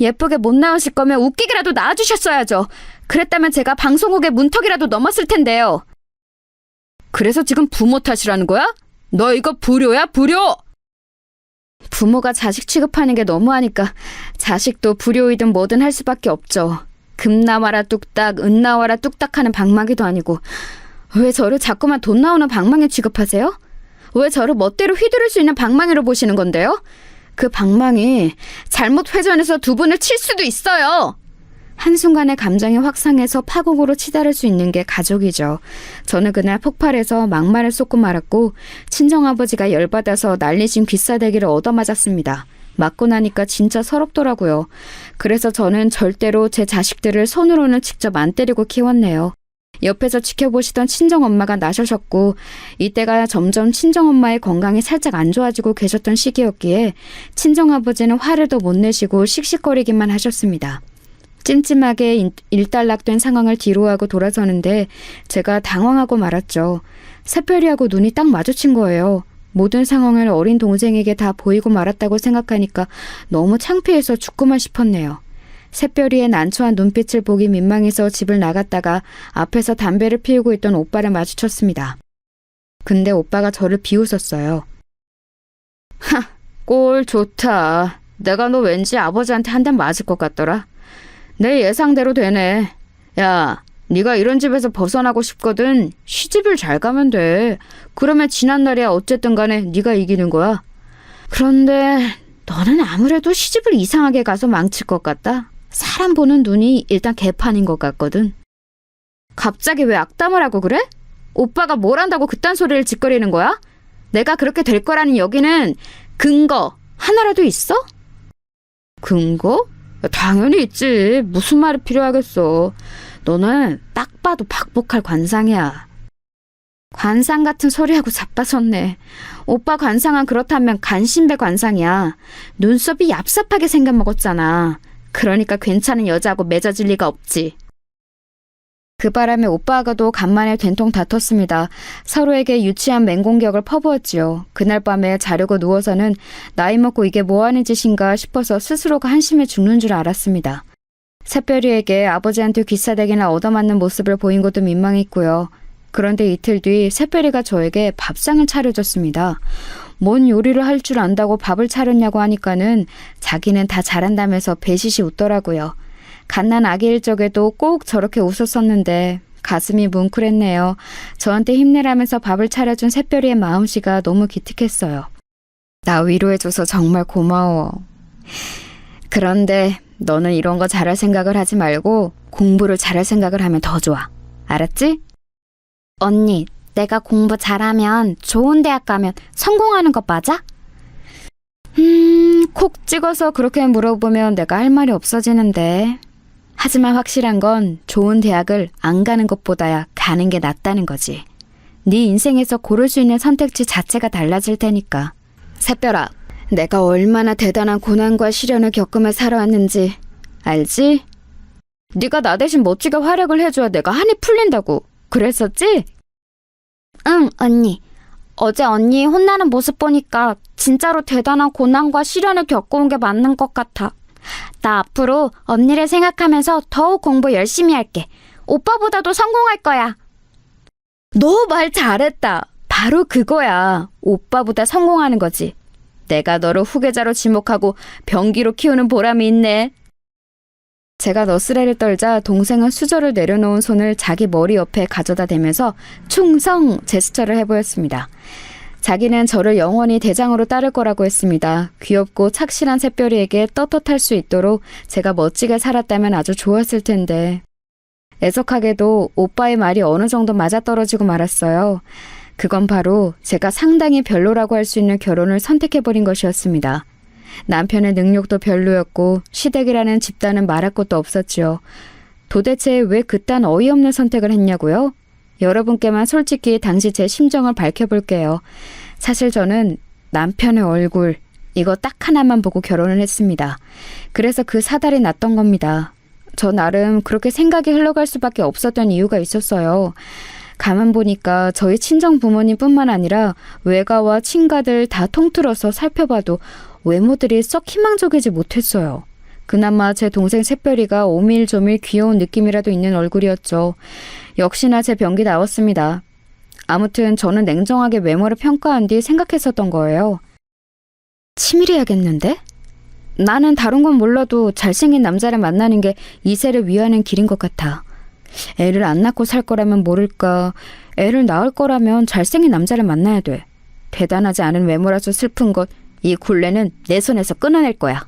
예쁘게 못 낳으실 거면 웃기게라도 낳아주셨어야죠. 그랬다면 제가 방송국의 문턱이라도 넘었을 텐데요. 그래서 지금 부모 탓이라는 거야? 너 이거 불효야, 불효! 부모가 자식 취급하는 게 너무하니까 자식도 불효이든 뭐든 할 수밖에 없죠. 금 나와라 뚝딱, 은 나와라 뚝딱 하는 방망이도 아니고 왜 저를 자꾸만 돈 나오는 방망이 취급하세요? 왜 저를 멋대로 휘두를 수 있는 방망이로 보시는 건데요? 그 방망이 잘못 회전해서 두 분을 칠 수도 있어요. 한순간에 감정이 확상해서 파국으로 치달을 수 있는 게 가족이죠. 저는 그날 폭발해서 막말을 쏟고 말았고 친정아버지가 열받아서 날리신 귀싸대기를 얻어맞았습니다. 맞고 나니까 진짜 서럽더라고요. 그래서 저는 절대로 제 자식들을 손으로는 직접 안 때리고 키웠네요. 옆에서 지켜보시던 친정엄마가 나셔셨고 이때가 점점 친정엄마의 건강이 살짝 안 좋아지고 계셨던 시기였기에 친정아버지는 화를 더 못 내시고 씩씩거리기만 하셨습니다. 찜찜하게 일단락된 상황을 뒤로하고 돌아서는데 제가 당황하고 말았죠. 새별이하고 눈이 딱 마주친 거예요. 모든 상황을 어린 동생에게 다 보이고 말았다고 생각하니까 너무 창피해서 죽고만 싶었네요. 새별이의 난처한 눈빛을 보기 민망해서 집을 나갔다가 앞에서 담배를 피우고 있던 오빠를 마주쳤습니다. 근데 오빠가 저를 비웃었어요. 하, 꼴 좋다. 내가 너 왠지 아버지한테 한 대 맞을 것 같더라. 내 예상대로 되네. 야, 네가 이런 집에서 벗어나고 싶거든. 시집을 잘 가면 돼. 그러면 지난날이야 어쨌든 간에 네가 이기는 거야. 그런데 너는 아무래도 시집을 이상하게 가서 망칠 것 같다. 사람 보는 눈이 일단 개판인 것 같거든. 갑자기 왜 악담을 하고 그래? 오빠가 뭘 한다고 그딴 소리를 짓거리는 거야? 내가 그렇게 될 거라는 여기는 근거 하나라도 있어? 근거? 당연히 있지. 무슨 말이 필요하겠어. 너는 딱 봐도 박복할 관상이야. 관상 같은 소리하고 자빠졌네. 오빠 관상은 그렇다면 간신배 관상이야. 눈썹이 얍삽하게 생겨먹었잖아. 그러니까 괜찮은 여자하고 맺어질 리가 없지. 그 바람에 오빠하고도 간만에 된통 다퉜습니다. 서로에게 유치한 맹공격을 퍼부었지요. 그날 밤에 자려고 누워서는 나이 먹고 이게 뭐하는 짓인가 싶어서 스스로가 한심해 죽는 줄 알았습니다. 새별이에게 아버지한테 귀싸대기나 얻어맞는 모습을 보인 것도 민망했고요. 그런데 이틀 뒤 새별이가 저에게 밥상을 차려줬습니다. 뭔 요리를 할 줄 안다고 밥을 차렸냐고 하니까는 자기는 다 잘한다면서 배시시 웃더라고요. 갓난 아기일 적에도 꼭 저렇게 웃었었는데 가슴이 뭉클했네요. 저한테 힘내라면서 밥을 차려준 새별이의 마음씨가 너무 기특했어요. 나 위로해줘서 정말 고마워. 그런데 너는 이런 거 잘할 생각을 하지 말고 공부를 잘할 생각을 하면 더 좋아. 알았지? 언니, 내가 공부 잘하면 좋은 대학 가면 성공하는 거 맞아? 콕 찍어서 그렇게 물어보면 내가 할 말이 없어지는데. 하지만 확실한 건 좋은 대학을 안 가는 것보다야 가는 게 낫다는 거지. 네 인생에서 고를 수 있는 선택지 자체가 달라질 테니까. 새별아, 내가 얼마나 대단한 고난과 시련을 겪으며 살아왔는지 알지? 네가 나 대신 멋지게 활약을 해줘야 내가 한이 풀린다고. 그랬었지? 응, 언니. 어제 언니 혼나는 모습 보니까 진짜로 대단한 고난과 시련을 겪어온 게 맞는 것 같아. 나 앞으로 언니를 생각하면서 더욱 공부 열심히 할게. 오빠보다도 성공할 거야. 너 말 잘했다. 바로 그거야. 오빠보다 성공하는 거지. 내가 너를 후계자로 지목하고 병기로 키우는 보람이 있네. 제가 너스레를 떨자 동생은 수저를 내려놓은 손을 자기 머리 옆에 가져다 대면서 충성 제스처를 해보였습니다. 자기는 저를 영원히 대장으로 따를 거라고 했습니다. 귀엽고 착실한 새별이에게 떳떳할 수 있도록 제가 멋지게 살았다면 아주 좋았을 텐데. 애석하게도 오빠의 말이 어느 정도 맞아떨어지고 말았어요. 그건 바로 제가 상당히 별로라고 할 수 있는 결혼을 선택해버린 것이었습니다. 남편의 능력도 별로였고 시댁이라는 집단은 말할 것도 없었지요. 도대체 왜 그딴 어이없는 선택을 했냐고요? 여러분께만 솔직히 당시 제 심정을 밝혀볼게요. 사실 저는 남편의 얼굴, 이거 딱 하나만 보고 결혼을 했습니다. 그래서 그 사달이 났던 겁니다. 저 나름 그렇게 생각이 흘러갈 수밖에 없었던 이유가 있었어요. 가만 보니까 저희 친정 부모님뿐만 아니라 외가와 친가들 다 통틀어서 살펴봐도 외모들이 썩 희망적이지 못했어요. 그나마 제 동생 새별이가 오밀조밀 귀여운 느낌이라도 있는 얼굴이었죠. 역시나 제 병기 나왔습니다. 아무튼 저는 냉정하게 외모를 평가한 뒤 생각했었던 거예요. 치밀해야겠는데? 나는 다른 건 몰라도 잘생긴 남자를 만나는 게 이세를 위하는 길인 것 같아. 애를 안 낳고 살 거라면 모를까. 애를 낳을 거라면 잘생긴 남자를 만나야 돼. 대단하지 않은 외모라서 슬픈 것, 이 굴레는 내 손에서 끊어낼 거야.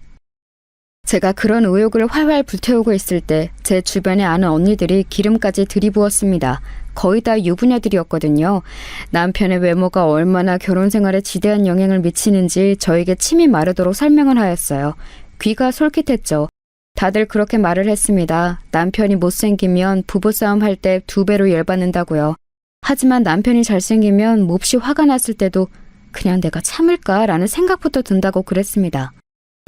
제가 그런 의욕을 활활 불태우고 있을 때 제 주변에 아는 언니들이 기름까지 들이부었습니다. 거의 다 유부녀들이었거든요. 남편의 외모가 얼마나 결혼 생활에 지대한 영향을 미치는지 저에게 침이 마르도록 설명을 하였어요. 귀가 솔깃했죠. 다들 그렇게 말을 했습니다. 남편이 못생기면 부부싸움 할 때 2배로 열받는다고요. 하지만 남편이 잘생기면 몹시 화가 났을 때도 그냥 내가 참을까라는 생각부터 든다고 그랬습니다.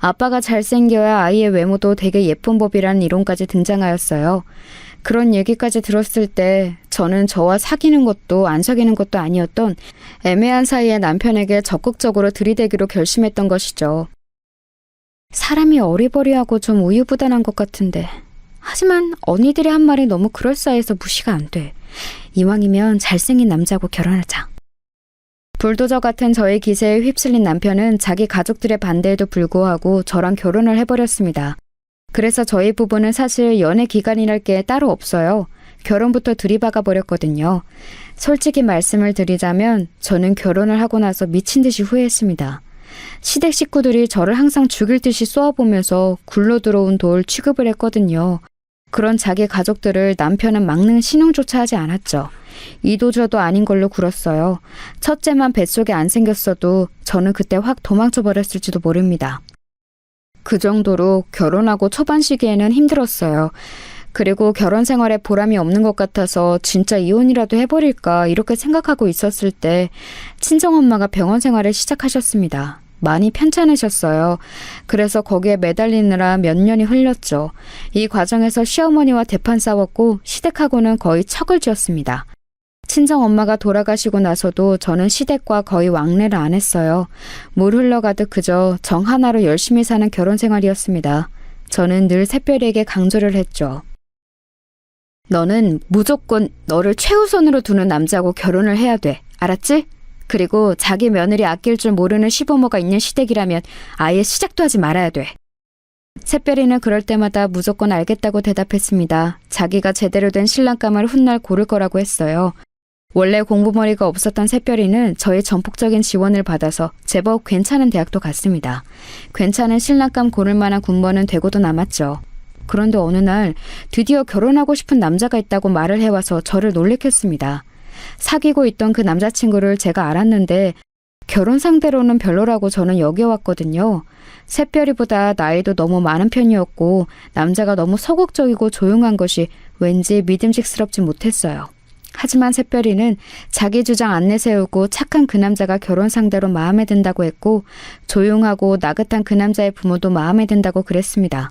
아빠가 잘생겨야 아이의 외모도 되게 예쁜 법이라는 이론까지 등장하였어요. 그런 얘기까지 들었을 때 저는 저와 사귀는 것도 안 사귀는 것도 아니었던 애매한 사이에 남편에게 적극적으로 들이대기로 결심했던 것이죠. 사람이 어리버리하고 좀 우유부단한 것 같은데 하지만 언니들이 한 말이 너무 그럴싸해서 무시가 안 돼. 이왕이면 잘생긴 남자하고 결혼하자. 불도저 같은 저의 기세에 휩쓸린 남편은 자기 가족들의 반대에도 불구하고 저랑 결혼을 해버렸습니다. 그래서 저희 부부는 사실 연애 기간이랄 게 따로 없어요. 결혼부터 들이박아 버렸거든요. 솔직히 말씀을 드리자면 저는 결혼을 하고 나서 미친 듯이 후회했습니다. 시댁 식구들이 저를 항상 죽일 듯이 쏘아보면서 굴러 들어온 돌 취급을 했거든요. 그런 자기 가족들을 남편은 막는 신용조차 하지 않았죠. 이도저도 아닌 걸로 굴었어요. 첫째만 뱃속에 안 생겼어도 저는 그때 확 도망쳐 버렸을지도 모릅니다. 그 정도로 결혼하고 초반 시기에는 힘들었어요. 그리고 결혼 생활에 보람이 없는 것 같아서 진짜 이혼이라도 해버릴까 이렇게 생각하고 있었을 때 친정엄마가 병원 생활을 시작하셨습니다. 많이 편찮으셨어요. 그래서 거기에 매달리느라 몇 년이 흘렸죠. 이 과정에서 시어머니와 대판 싸웠고 시댁하고는 거의 척을 지었습니다. 친정 엄마가 돌아가시고 나서도 저는 시댁과 거의 왕래를 안 했어요. 물 흘러가듯 그저 정 하나로 열심히 사는 결혼 생활이었습니다. 저는 늘 새별이에게 강조를 했죠. 너는 무조건 너를 최우선으로 두는 남자하고 결혼을 해야 돼. 알았지? 그리고 자기 며느리 아낄 줄 모르는 시부모가 있는 시댁이라면 아예 시작도 하지 말아야 돼. 새별이는 그럴 때마다 무조건 알겠다고 대답했습니다. 자기가 제대로 된 신랑감을 훗날 고를 거라고 했어요. 원래 공부머리가 없었던 새별이는 저의 전폭적인 지원을 받아서 제법 괜찮은 대학도 갔습니다. 괜찮은 신랑감 고를 만한 군번은 되고도 남았죠. 그런데 어느 날 드디어 결혼하고 싶은 남자가 있다고 말을 해와서 저를 놀래켰습니다. 사귀고 있던 그 남자친구를 제가 알았는데 결혼 상대로는 별로라고 저는 여겨왔거든요. 새별이보다 나이도 너무 많은 편이었고 남자가 너무 소극적이고 조용한 것이 왠지 믿음직스럽지 못했어요. 하지만 새별이는 자기 주장 안 내세우고 착한 그 남자가 결혼 상대로 마음에 든다고 했고 조용하고 나긋한 그 남자의 부모도 마음에 든다고 그랬습니다.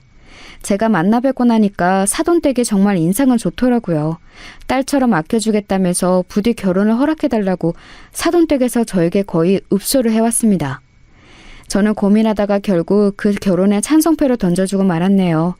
제가 만나 뵙고 나니까 사돈댁이 정말 인상은 좋더라고요. 딸처럼 아껴주겠다면서 부디 결혼을 허락해달라고 사돈댁에서 저에게 거의 읍소를 해왔습니다. 저는 고민하다가 결국 그 결혼에 찬성표를 던져주고 말았네요.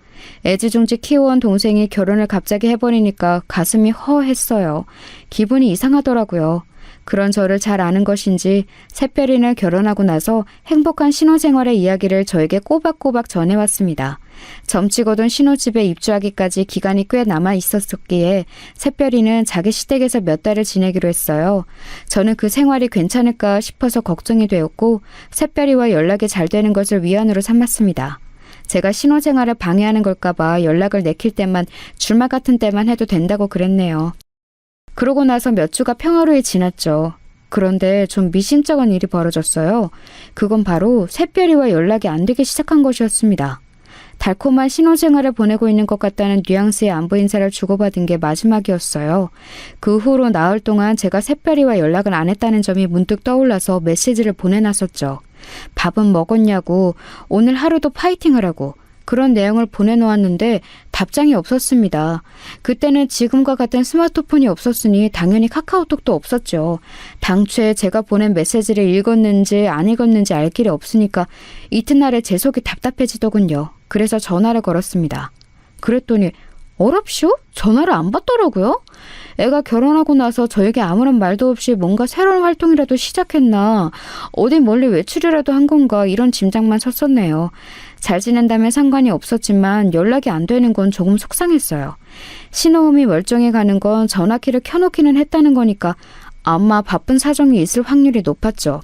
애지중지 키워온 동생이 결혼을 갑자기 해버리니까 가슴이 허했어요. 기분이 이상하더라고요. 그런 저를 잘 아는 것인지 새별이는 결혼하고 나서 행복한 신혼생활의 이야기를 저에게 꼬박꼬박 전해왔습니다. 점치고든 신혼집에 입주하기까지 기간이 꽤 남아 있었기에 새별이는 자기 시댁에서 몇 달을 지내기로 했어요. 저는 그 생활이 괜찮을까 싶어서 걱정이 되었고 새별이와 연락이 잘 되는 것을 위안으로 삼았습니다. 제가 신혼생활을 방해하는 걸까봐 연락을 내킬 때만 주말 같은 때만 해도 된다고 그랬네요. 그러고 나서 몇 주가 평화로이 지났죠. 그런데 좀 미심쩍은 일이 벌어졌어요. 그건 바로 새별이와 연락이 안 되기 시작한 것이었습니다. 달콤한 신혼생활을 보내고 있는 것 같다는 뉘앙스의 안부 인사를 주고받은 게 마지막이었어요. 그 후로 나흘 동안 제가 새별이와 연락을 안 했다는 점이 문득 떠올라서 메시지를 보내놨었죠. 밥은 먹었냐고, 오늘 하루도 파이팅하라고 그런 내용을 보내놓았는데 답장이 없었습니다. 그때는 지금과 같은 스마트폰이 없었으니 당연히 카카오톡도 없었죠. 당초에 제가 보낸 메시지를 읽었는지 안 읽었는지 알 길이 없으니까 이튿날에 제 속이 답답해지더군요. 그래서 전화를 걸었습니다. 그랬더니 어랍쇼? 전화를 안 받더라고요. 애가 결혼하고 나서 저에게 아무런 말도 없이 뭔가 새로운 활동이라도 시작했나, 어디 멀리 외출이라도 한 건가 이런 짐작만 섰었네요. 잘 지낸다면 상관이 없었지만 연락이 안 되는 건 조금 속상했어요. 신호음이 멀쩡히 가는 건 전화키를 켜놓기는 했다는 거니까 아마 바쁜 사정이 있을 확률이 높았죠.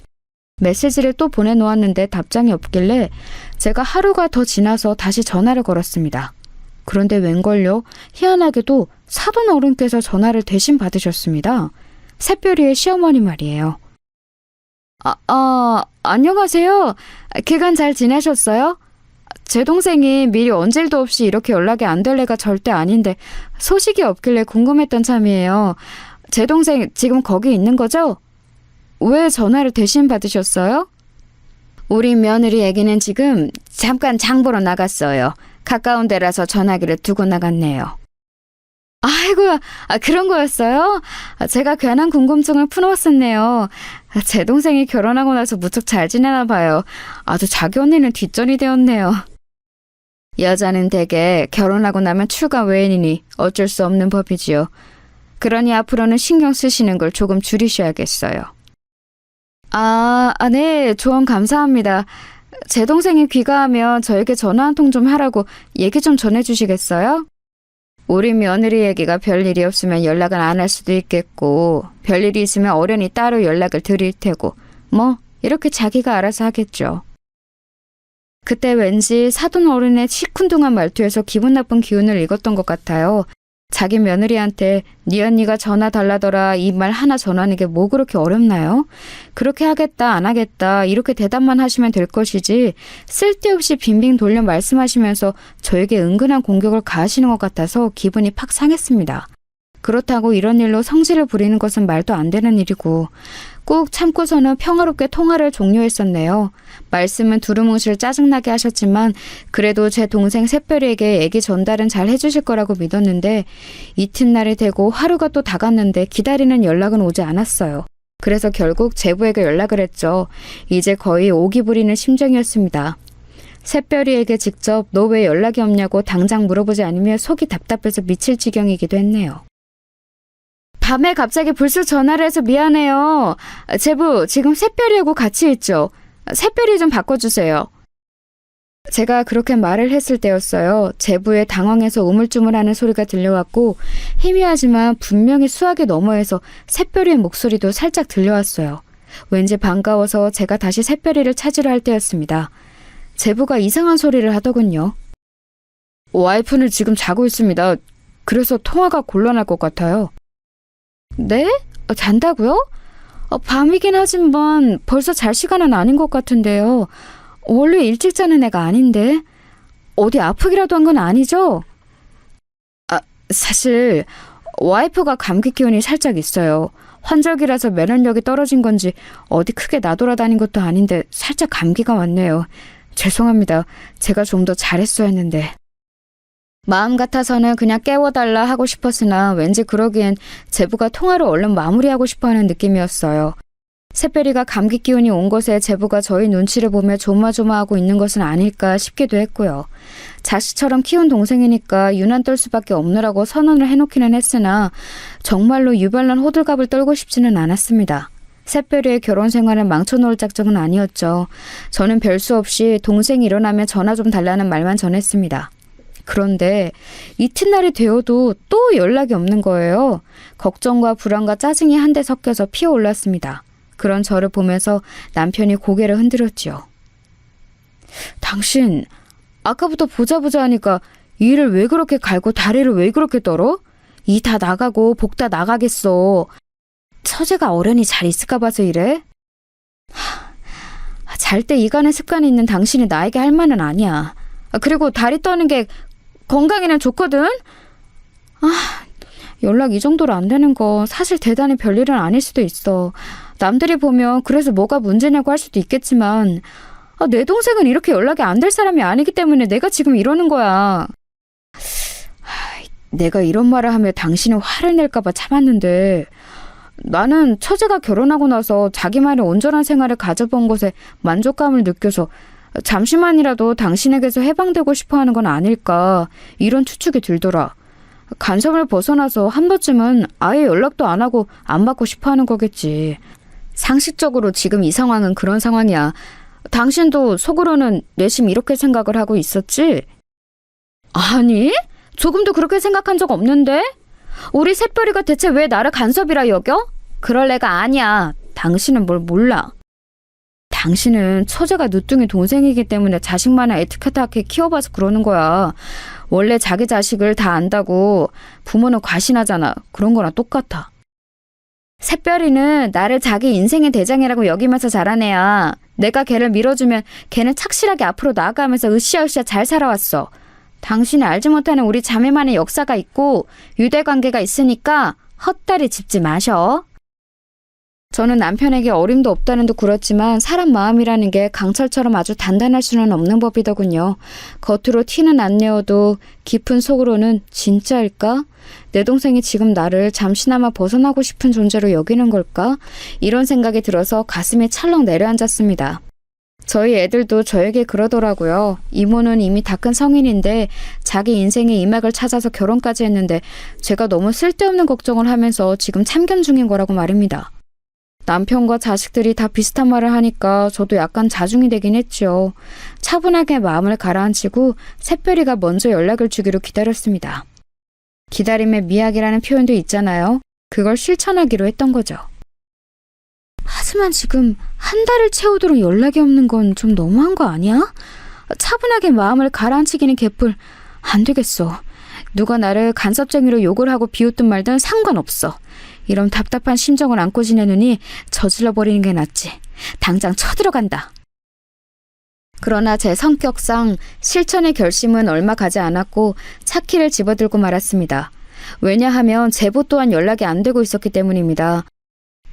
메시지를 또 보내놓았는데 답장이 없길래 제가 하루가 더 지나서 다시 전화를 걸었습니다. 그런데 웬걸요? 희한하게도 사돈 어른께서 전화를 대신 받으셨습니다. 새별이의 시어머니 말이에요. 안녕하세요. 기간 잘 지내셨어요? 제 동생이 미리 언질도 없이 이렇게 연락이 안 될 애가 절대 아닌데 소식이 없길래 궁금했던 참이에요. 제 동생 지금 거기 있는 거죠? 왜 전화를 대신 받으셨어요? 우리 며느리 애기는 지금 잠깐 장 보러 나갔어요. 가까운 데라서 전화기를 두고 나갔네요. 아이고야, 그런 거였어요? 제가 괜한 궁금증을 풀어왔었네요. 제 동생이 결혼하고 나서 무척 잘 지내나 봐요. 아주 자기 언니는 뒷전이 되었네요. 여자는 대개 결혼하고 나면 출가 외인이니 어쩔 수 없는 법이지요. 그러니 앞으로는 신경 쓰시는 걸 조금 줄이셔야겠어요. 네, 조언 감사합니다. 제 동생이 귀가하면 저에게 전화 한 통 좀 하라고 얘기 좀 전해주시겠어요? 우리 며느리 얘기가 별일이 없으면 연락을 안 할 수도 있겠고 별일이 있으면 어련히 따로 연락을 드릴 테고 뭐 이렇게 자기가 알아서 하겠죠. 그때 왠지 사돈 어른의 시큰둥한 말투에서 기분 나쁜 기운을 읽었던 것 같아요. 자기 며느리한테 네 언니가 전화 달라더라 이 말 하나 전하는 게 뭐 그렇게 어렵나요? 그렇게 하겠다 안 하겠다 이렇게 대답만 하시면 될 것이지 쓸데없이 빙빙 돌려 말씀하시면서 저에게 은근한 공격을 가하시는 것 같아서 기분이 팍 상했습니다. 그렇다고 이런 일로 성질을 부리는 것은 말도 안 되는 일이고 꾹 참고서는 평화롭게 통화를 종료했었네요. 말씀은 두루뭉실 짜증나게 하셨지만 그래도 제 동생 샛별이에게 애기 전달은 잘 해주실 거라고 믿었는데 이튿날이 되고 하루가 또 다 갔는데 기다리는 연락은 오지 않았어요. 그래서 결국 제부에게 연락을 했죠. 이제 거의 오기 부리는 심정이었습니다. 샛별이에게 직접 너 왜 연락이 없냐고 당장 물어보지 않으면 속이 답답해서 미칠 지경이기도 했네요. 밤에 갑자기 불쑥 전화를 해서 미안해요. 제부, 지금 샛별이하고 같이 있죠? 샛별이 좀 바꿔주세요. 제가 그렇게 말을 했을 때였어요. 제부의 당황해서 우물쭈물하는 소리가 들려왔고 희미하지만 분명히 수학의 너머에서 샛별이의 목소리도 살짝 들려왔어요. 왠지 반가워서 제가 다시 샛별이를 찾으려 할 때였습니다. 제부가 이상한 소리를 하더군요. 와이프는 지금 자고 있습니다. 그래서 통화가 곤란할 것 같아요. 네? 잔다고요? 밤이긴 하지만 벌써 잘 시간은 아닌 것 같은데요. 원래 일찍 자는 애가 아닌데. 어디 아프기라도 한 건 아니죠? 사실 와이프가 감기 기운이 살짝 있어요. 환절기라서 면역력이 떨어진 건지 어디 크게 나돌아다닌 것도 아닌데 살짝 감기가 왔네요. 죄송합니다. 제가 좀 더 잘했어야 했는데. 마음 같아서는 그냥 깨워달라 하고 싶었으나 왠지 그러기엔 제부가 통화를 얼른 마무리하고 싶어하는 느낌이었어요. 샛별이가 감기 기운이 온 것에 제부가 저희 눈치를 보며 조마조마하고 있는 것은 아닐까 싶기도 했고요. 자식처럼 키운 동생이니까 유난 떨 수밖에 없느라고 선언을 해놓기는 했으나 정말로 유별난 호들갑을 떨고 싶지는 않았습니다. 샛별이의 결혼 생활을 망쳐놓을 작정은 아니었죠. 저는 별수 없이 동생이 일어나면 전화 좀 달라는 말만 전했습니다. 그런데 이튿날이 되어도 또 연락이 없는 거예요. 걱정과 불안과 짜증이 한데 섞여서 피어올랐습니다. 그런 저를 보면서 남편이 고개를 흔들었지요. 당신 아까부터 보자 하니까 일을 왜 그렇게 갈고 다리를 왜 그렇게 떨어? 이 다 나가고 복 다 나가겠어. 처제가 어련히 잘 있을까 봐서 이래? 잘 때 이간의 습관이 있는 당신이 나에게 할 말은 아니야. 그리고 다리 떠는 게 건강에는 좋거든? 연락 이 정도로 안 되는 거 사실 대단히 별일은 아닐 수도 있어. 남들이 보면 그래서 뭐가 문제냐고 할 수도 있겠지만 내 동생은 이렇게 연락이 안 될 사람이 아니기 때문에 내가 지금 이러는 거야. 내가 이런 말을 하며 당신이 화를 낼까 봐 참았는데 나는 처제가 결혼하고 나서 자기만의 온전한 생활을 가져본 것에 만족감을 느껴서 잠시만이라도 당신에게서 해방되고 싶어하는 건 아닐까 이런 추측이 들더라. 간섭을 벗어나서 한 번쯤은 아예 연락도 안 하고 안 받고 싶어하는 거겠지. 상식적으로 지금 이 상황은 그런 상황이야. 당신도 속으로는 내심 이렇게 생각을 하고 있었지? 아니, 조금도 그렇게 생각한 적 없는데? 우리 샛별이가 대체 왜 나를 간섭이라 여겨? 그럴 애가 아니야. 당신은 뭘 몰라. 당신은 처제가 늦둥이 동생이기 때문에 자식만을 애틋하게 키워봐서 그러는 거야. 원래 자기 자식을 다 안다고 부모는 과신하잖아. 그런 거랑 똑같아. 샛별이는 나를 자기 인생의 대장이라고 여기면서 자란 애야. 내가 걔를 밀어주면 걔는 착실하게 앞으로 나아가면서 으쌰으쌰 잘 살아왔어. 당신이 알지 못하는 우리 자매만의 역사가 있고 유대관계가 있으니까 헛다리 짚지 마셔. 저는 남편에게 어림도 없다는 듯 굴었지만 사람 마음이라는 게 강철처럼 아주 단단할 수는 없는 법이더군요. 겉으로 티는 안 내어도 깊은 속으로는 진짜일까? 내 동생이 지금 나를 잠시나마 벗어나고 싶은 존재로 여기는 걸까? 이런 생각이 들어서 가슴이 찰렁 내려앉았습니다. 저희 애들도 저에게 그러더라고요. 이모는 이미 다 큰 성인인데 자기 인생의 이막을 찾아서 결혼까지 했는데 제가 너무 쓸데없는 걱정을 하면서 지금 참견 중인 거라고 말입니다. 남편과 자식들이 다 비슷한 말을 하니까 저도 약간 자중이 되긴 했죠. 차분하게 마음을 가라앉히고 샛별이가 먼저 연락을 주기로 기다렸습니다. 기다림의 미학이라는 표현도 있잖아요. 그걸 실천하기로 했던 거죠. 하지만 지금 한 달을 채우도록 연락이 없는 건 좀 너무한 거 아니야? 차분하게 마음을 가라앉히기는 개뿔. 안 되겠어. 누가 나를 간섭쟁이로 욕을 하고 비웃든 말든 상관없어. 이런 답답한 심정을 안고 지내느니 저질러 버리는 게 낫지. 당장 쳐들어간다. 그러나 제 성격상 실천의 결심은 얼마 가지 않았고 차키를 집어들고 말았습니다. 왜냐하면 제보 또한 연락이 안 되고 있었기 때문입니다.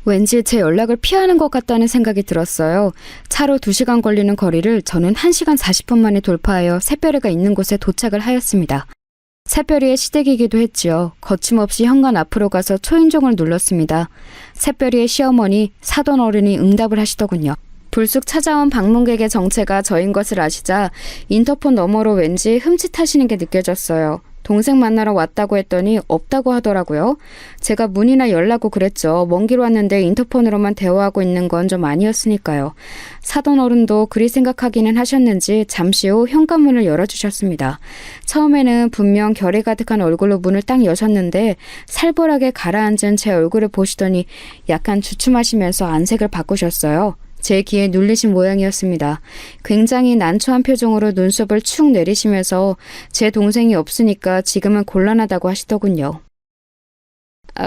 왠지 제 연락을 피하는 것 같다는 생각이 들었어요. 차로 2시간 걸리는 거리를 저는 1시간 40분 만에 돌파하여 새별이가 있는 곳에 도착을 하였습니다. 새별이의 시댁이기도 했지요. 거침없이 현관 앞으로 가서 초인종을 눌렀습니다. 새별이의 시어머니 사돈 어른이 응답을 하시더군요. 불쑥 찾아온 방문객의 정체가 저인 것을 아시자 인터폰 너머로 왠지 흠칫하시는 게 느껴졌어요. 동생 만나러 왔다고 했더니 없다고 하더라고요. 제가 문이나 열라고 그랬죠. 먼 길 왔는데 인터폰으로만 대화하고 있는 건 좀 아니었으니까요. 사돈 어른도 그리 생각하기는 하셨는지 잠시 후 현관문을 열어주셨습니다. 처음에는 분명 결이 가득한 얼굴로 문을 딱 여셨는데 살벌하게 가라앉은 제 얼굴을 보시더니 약간 주춤하시면서 안색을 바꾸셨어요. 제 귀에 눌리신 모양이었습니다. 굉장히 난처한 표정으로 눈썹을 축 내리시면서 제 동생이 없으니까 지금은 곤란하다고 하시더군요.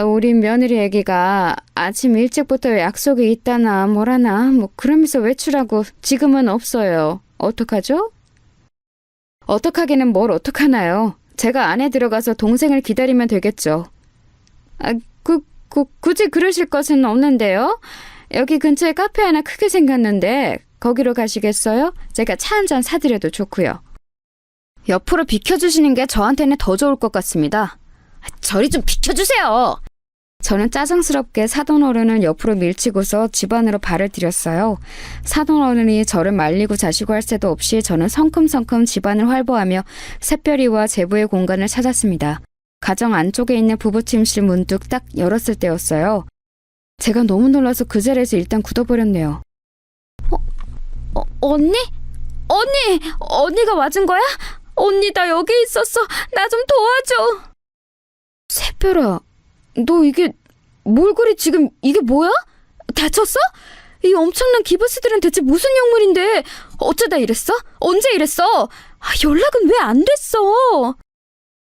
우리 며느리 애기가 아침 일찍부터 약속이 있다나 뭐라나 그러면서 외출하고 지금은 없어요. 어떡하죠? 어떡하기는 뭘 어떡하나요? 제가 안에 들어가서 동생을 기다리면 되겠죠. 굳이 그러실 것은 없는데요. 여기 근처에 카페 하나 크게 생겼는데 거기로 가시겠어요? 제가 차 한 잔 사드려도 좋고요. 옆으로 비켜주시는 게 저한테는 더 좋을 것 같습니다. 저리 좀 비켜주세요. 저는 짜증스럽게 사돈 어른을 옆으로 밀치고서 집 안으로 발을 들였어요. 사돈 어른이 저를 말리고 자시고 할 새도 없이 저는 성큼성큼 집 안을 활보하며 샛별이와 제부의 공간을 찾았습니다. 가정 안쪽에 있는 부부 침실 문득 딱 열었을 때였어요. 제가 너무 놀라서 그 자리에서 일단 굳어버렸네요. 언니? 언니가 맞은 거야? 언니 나 여기 있었어. 나 좀 도와줘. 새별아, 너 이게 뭘 그리 지금 이게 뭐야? 다쳤어? 이 엄청난 기부스들은 대체 무슨 약물인데 어쩌다 이랬어? 언제 이랬어? 연락은 왜 안 됐어?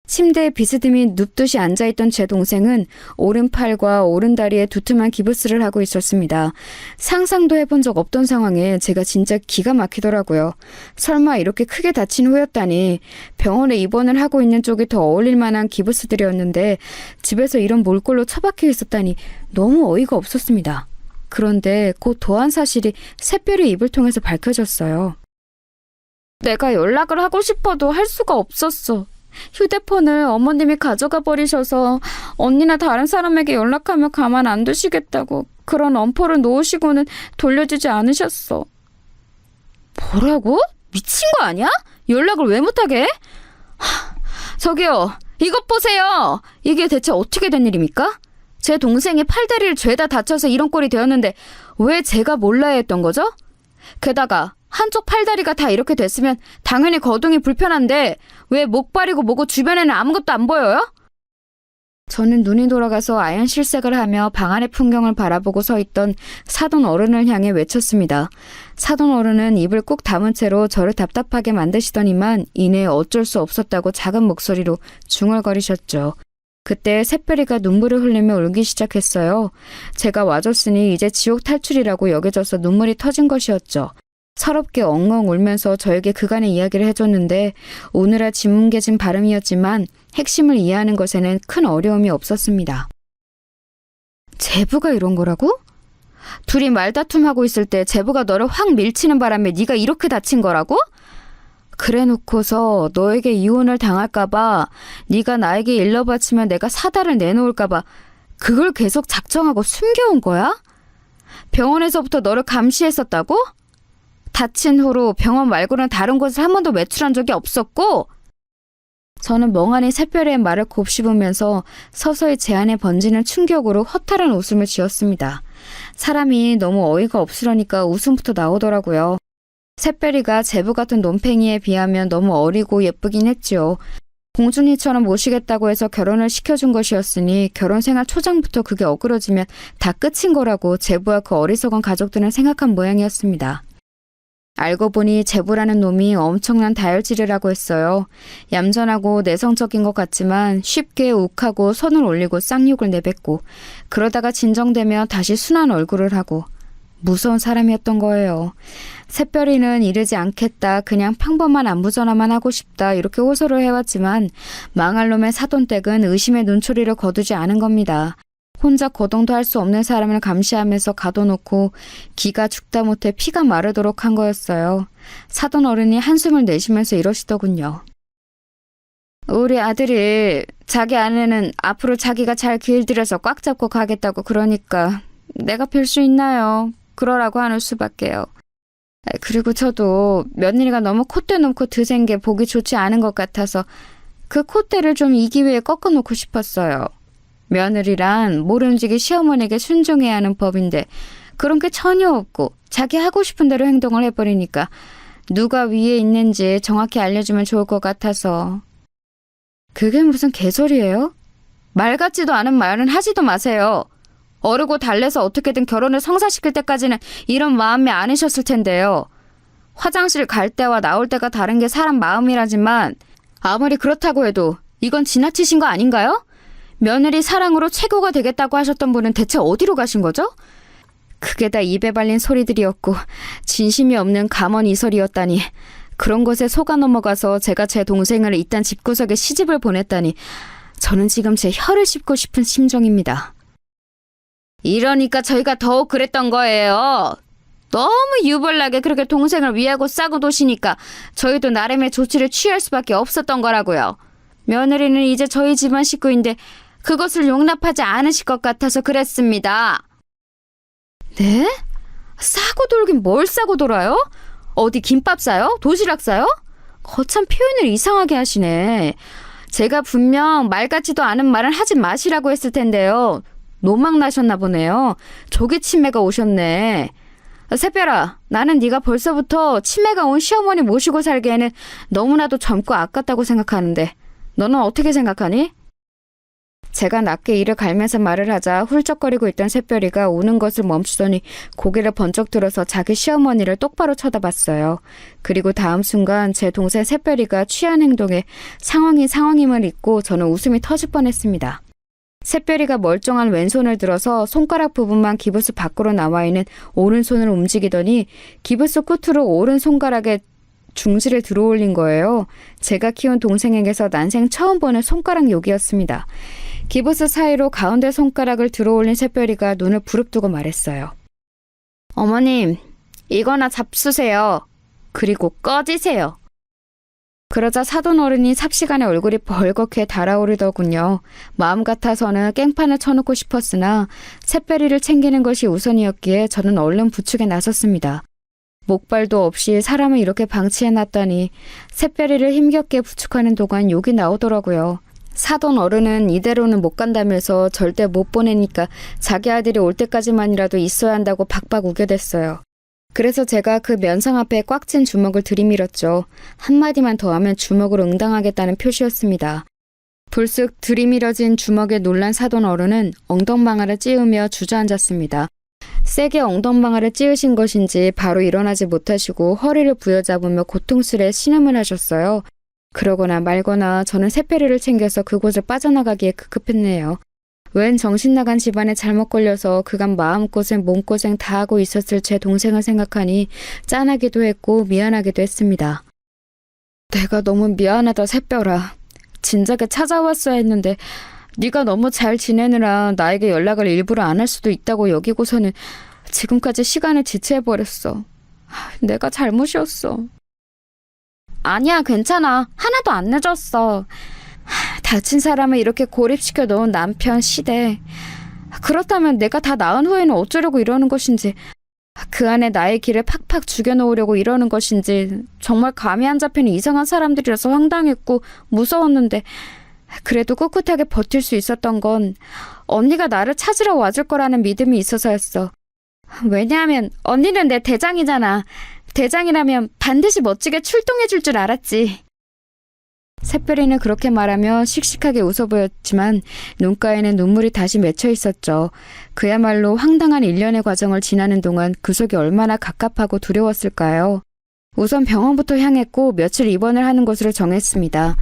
침대에 비스듬히 눕듯이 앉아있던 제 동생은 오른팔과 오른다리에 두툼한 기부스를 하고 있었습니다. 상상도 해본 적 없던 상황에 제가 진짜 기가 막히더라고요. 설마 이렇게 크게 다친 후였다니. 병원에 입원을 하고 있는 쪽이 더 어울릴 만한 기부스들이었는데 집에서 이런 몰골로 처박혀 있었다니 너무 어이가 없었습니다. 그런데 곧 더한 사실이 샛별의 입을 통해서 밝혀졌어요. 내가 연락을 하고 싶어도 할 수가 없었어. 휴대폰을 어머님이 가져가 버리셔서 언니나 다른 사람에게 연락하면 가만 안 두시겠다고 그런 엄포를 놓으시고는 돌려주지 않으셨어. 뭐라고? 미친 거 아니야? 연락을 왜 못하게 해? 저기요, 이것 보세요. 이게 대체 어떻게 된 일입니까? 제 동생이 팔다리를 죄다 다쳐서 이런 꼴이 되었는데 왜 제가 몰라야 했던 거죠? 게다가 한쪽 팔다리가 다 이렇게 됐으면 당연히 거동이 불편한데 왜 목발이고 뭐고 주변에는 아무것도 안 보여요? 저는 눈이 돌아가서 아연 실색을 하며 방 안의 풍경을 바라보고 서 있던 사돈 어른을 향해 외쳤습니다. 사돈 어른은 입을 꾹 다문 채로 저를 답답하게 만드시더니만 이내 어쩔 수 없었다고 작은 목소리로 중얼거리셨죠. 그때 샛별이가 눈물을 흘리며 울기 시작했어요. 제가 와줬으니 이제 지옥 탈출이라고 여겨져서 눈물이 터진 것이었죠. 서럽게 엉엉 울면서 저에게 그간의 이야기를 해줬는데 오늘아 짓뭉개진 발음이었지만 핵심을 이해하는 것에는 큰 어려움이 없었습니다. 제부가 이런 거라고? 둘이 말다툼하고 있을 때 제부가 너를 확 밀치는 바람에 네가 이렇게 다친 거라고? 그래놓고서 너에게 이혼을 당할까봐 네가 나에게 일러 바치면 내가 사다를 내놓을까봐 그걸 계속 작정하고 숨겨온 거야? 병원에서부터 너를 감시했었다고? 다친 후로 병원 말고는 다른 곳을 한 번도 외출한 적이 없었고? 저는 멍하니 샛별의 말을 곱씹으면서 서서히 제 안에 번지는 충격으로 허탈한 웃음을 지었습니다. 사람이 너무 어이가 없으려니까 웃음부터 나오더라고요. 샛별이가 제부 같은 논팽이에 비하면 너무 어리고 예쁘긴 했지요. 공주니처럼 모시겠다고 해서 결혼을 시켜준 것이었으니 결혼 생활 초장부터 그게 어그러지면 다 끝인 거라고 제부와 그 어리석은 가족들은 생각한 모양이었습니다. 알고 보니 제부라는 놈이 엄청난 다혈질을 하고 했어요. 얌전하고 내성적인 것 같지만 쉽게 욱하고 손을 올리고 쌍욕을 내뱉고 그러다가 진정되면 다시 순한 얼굴을 하고 무서운 사람이었던 거예요. 샛별이는 이르지 않겠다. 그냥 평범한 안부전화만 하고 싶다. 이렇게 호소를 해왔지만 망할 놈의 사돈댁은 의심의 눈초리를 거두지 않은 겁니다. 혼자 거동도 할 수 없는 사람을 감시하면서 가둬놓고 기가 죽다 못해 피가 마르도록 한 거였어요. 사돈 어른이 한숨을 내쉬면서 이러시더군요. 우리 아들이 자기 아내는 앞으로 자기가 잘 길들여서 꽉 잡고 가겠다고 그러니까 내가 별 수 있나요? 그러라고 하는 수밖에요. 그리고 저도 며느리가 너무 콧대 놓고 드센 게 보기 좋지 않은 것 같아서 그 콧대를 좀 이 기회에 꺾어놓고 싶었어요. 며느리란 모름지기 시어머니에게 순종해야 하는 법인데 그런 게 전혀 없고 자기 하고 싶은 대로 행동을 해버리니까 누가 위에 있는지 정확히 알려주면 좋을 것 같아서. 그게 무슨 개소리예요? 말 같지도 않은 말은 하지도 마세요. 어르고 달래서 어떻게든 결혼을 성사시킬 때까지는 이런 마음이 아니셨을 텐데요. 화장실 갈 때와 나올 때가 다른 게 사람 마음이라지만 아무리 그렇다고 해도 이건 지나치신 거 아닌가요? 며느리 사랑으로 최고가 되겠다고 하셨던 분은 대체 어디로 가신 거죠? 그게 다 입에 발린 소리들이었고 진심이 없는 감언이설이었다니. 그런 것에 속아 넘어가서 제가 제 동생을 이딴 집구석에 시집을 보냈다니 저는 지금 제 혀를 씹고 싶은 심정입니다. 이러니까 저희가 더욱 그랬던 거예요. 너무 유별나게 그렇게 동생을 위하고 싸고 도시니까 저희도 나름의 조치를 취할 수밖에 없었던 거라고요. 며느리는 이제 저희 집안 식구인데 그것을 용납하지 않으실 것 같아서 그랬습니다. 네? 싸고 돌긴 뭘 싸고 돌아요? 어디 김밥 싸요? 도시락 싸요? 거참 표현을 이상하게 하시네. 제가 분명 말 같지도 않은 말은 하지 마시라고 했을 텐데요. 노망 나셨나 보네요. 조기 치매가 오셨네. 새별아, 나는 네가 벌써부터 치매가 온 시어머니 모시고 살기에는 너무나도 젊고 아깝다고 생각하는데 너는 어떻게 생각하니? 제가 낮게 이를 갈면서 말을 하자 훌쩍거리고 있던 새별이가 우는 것을 멈추더니 고개를 번쩍 들어서 자기 시어머니를 똑바로 쳐다봤어요. 그리고 다음 순간 제 동생 새별이가 취한 행동에 상황임을 잊고 저는 웃음이 터질 뻔했습니다. 새별이가 멀쩡한 왼손을 들어서 손가락 부분만 기부스 밖으로 나와 있는 오른손을 움직이더니 기부스 끝으로 오른 손가락에 중지를 들어올린 거예요. 제가 키운 동생에게서 난생 처음 보는 손가락 욕이었습니다. 기부스 사이로 가운데 손가락을 들어올린 새별이가 눈을 부릅뜨고 말했어요. 어머님, 이거나 잡수세요. 그리고 꺼지세요. 그러자 사돈 어른이 삽시간에 얼굴이 벌겋게 달아오르더군요. 마음 같아서는 깽판을 쳐놓고 싶었으나 새별이를 챙기는 것이 우선이었기에 저는 얼른 부축에 나섰습니다. 목발도 없이 사람을 이렇게 방치해놨다니 새별이를 힘겹게 부축하는 동안 욕이 나오더라고요. 사돈 어른은 이대로는 못 간다면서 절대 못 보내니까 자기 아들이 올 때까지만이라도 있어야 한다고 박박 우겨댔어요. 그래서 제가 그 면상 앞에 꽉 쥔 주먹을 들이밀었죠. 한마디만 더 하면 주먹으로 응당하겠다는 표시였습니다. 불쑥 들이밀어진 주먹에 놀란 사돈 어른은 엉덩방아를 찌우며 주저앉았습니다. 세게 엉덩방아를 찌으신 것인지 바로 일어나지 못하시고 허리를 부여잡으며 고통스레 신음을 하셨어요. 그러거나 말거나 저는 새별이를 챙겨서 그곳을 빠져나가기에 급급했네요. 웬 정신나간 집안에 잘못 걸려서 그간 마음고생 몸고생 다 하고 있었을 제 동생을 생각하니 짠하기도 했고 미안하기도 했습니다. 내가 너무 미안하다 새별아. 진작에 찾아왔어야 했는데 네가 너무 잘 지내느라 나에게 연락을 일부러 안 할 수도 있다고 여기고서는 지금까지 시간을 지체해버렸어. 내가 잘못이었어. 아니야, 괜찮아. 하나도 안 늦었어. 다친 사람을 이렇게 고립시켜 놓은 남편 시대. 그렇다면 내가 다 나은 후에는 어쩌려고 이러는 것인지, 그 안에 나의 길을 팍팍 죽여놓으려고 이러는 것인지 정말 감이 안 잡히는 이상한 사람들이라서 황당했고 무서웠는데 그래도 꿋꿋하게 버틸 수 있었던 건 언니가 나를 찾으러 와줄 거라는 믿음이 있어서였어. 왜냐하면 언니는 내 대장이잖아. 대장이라면 반드시 멋지게 출동해 줄 줄 알았지. 새별이는 그렇게 말하며 씩씩하게 웃어 보였지만 눈가에는 눈물이 다시 맺혀 있었죠. 그야말로 황당한 일련의 과정을 지나는 동안 그 속이 얼마나 갑갑하고 두려웠을까요? 우선 병원부터 향했고 며칠 입원을 하는 것으로 정했습니다.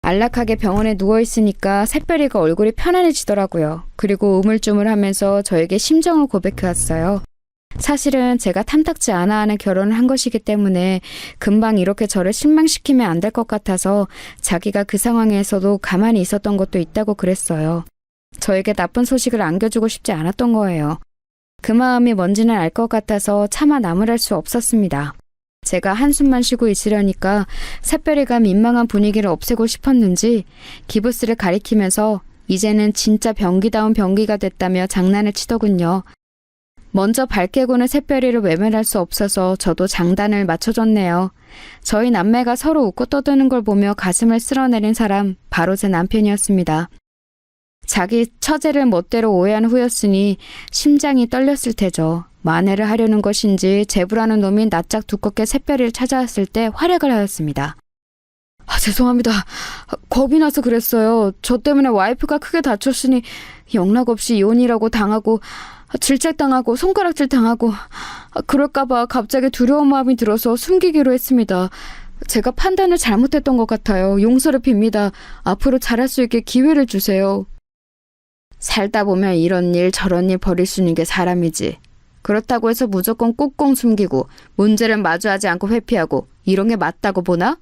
안락하게 병원에 누워있으니까 새별이가 얼굴이 편안해지더라고요. 그리고 우물쭈물하면서 저에게 심정을 고백해왔어요. 사실은 제가 탐탁지 않아 하는 결혼을 한 것이기 때문에 금방 이렇게 저를 실망시키면 안 될 것 같아서 자기가 그 상황에서도 가만히 있었던 것도 있다고 그랬어요. 저에게 나쁜 소식을 안겨주고 싶지 않았던 거예요. 그 마음이 뭔지는 알 것 같아서 차마 나무랄 수 없었습니다. 제가 한숨만 쉬고 있으려니까 샛별이가 민망한 분위기를 없애고 싶었는지 기부스를 가리키면서 이제는 진짜 병기다운 병기가 됐다며 장난을 치더군요. 먼저 밝게 구는 샛별이를 외면할 수 없어서 저도 장단을 맞춰줬네요. 저희 남매가 서로 웃고 떠드는 걸 보며 가슴을 쓸어내린 사람 바로 제 남편이었습니다. 자기 처제를 멋대로 오해한 후였으니 심장이 떨렸을 테죠. 만회를 하려는 것인지 제부라는 놈이 낯짝 두껍게 샛별이를 찾아왔을 때 활약을 하였습니다. 죄송합니다. 겁이 나서 그랬어요. 저 때문에 와이프가 크게 다쳤으니 영락없이 이혼이라고 당하고 질책당하고 손가락질 당하고 그럴까봐 갑자기 두려운 마음이 들어서 숨기기로 했습니다. 제가 판단을 잘못했던 것 같아요. 용서를 빕니다. 앞으로 잘할 수 있게 기회를 주세요. 살다 보면 이런 일 저런 일 벌일 수 있는 게 사람이지. 그렇다고 해서 무조건 꽁꽁 숨기고 문제를 마주하지 않고 회피하고 이런 게 맞다고 보나?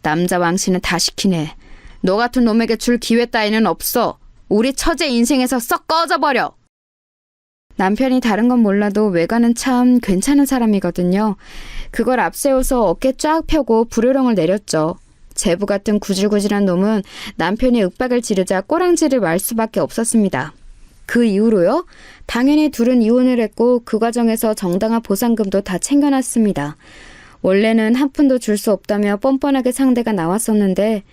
남자 왕씨는 다 시키네. 너 같은 놈에게 줄 기회 따위는 없어. 우리 처제 인생에서 썩 꺼져버려. 남편이 다른 건 몰라도 외관은 참 괜찮은 사람이거든요. 그걸 앞세워서 어깨 쫙 펴고 불효령을 내렸죠. 제부 같은 구질구질한 놈은 남편이 윽박을 지르자 꼬랑지를 말 수밖에 없었습니다. 그 이후로요? 당연히 둘은 이혼을 했고 그 과정에서 정당한 보상금도 다 챙겨놨습니다. 원래는 한 푼도 줄 수 없다며 뻔뻔하게 상대가 나왔었는데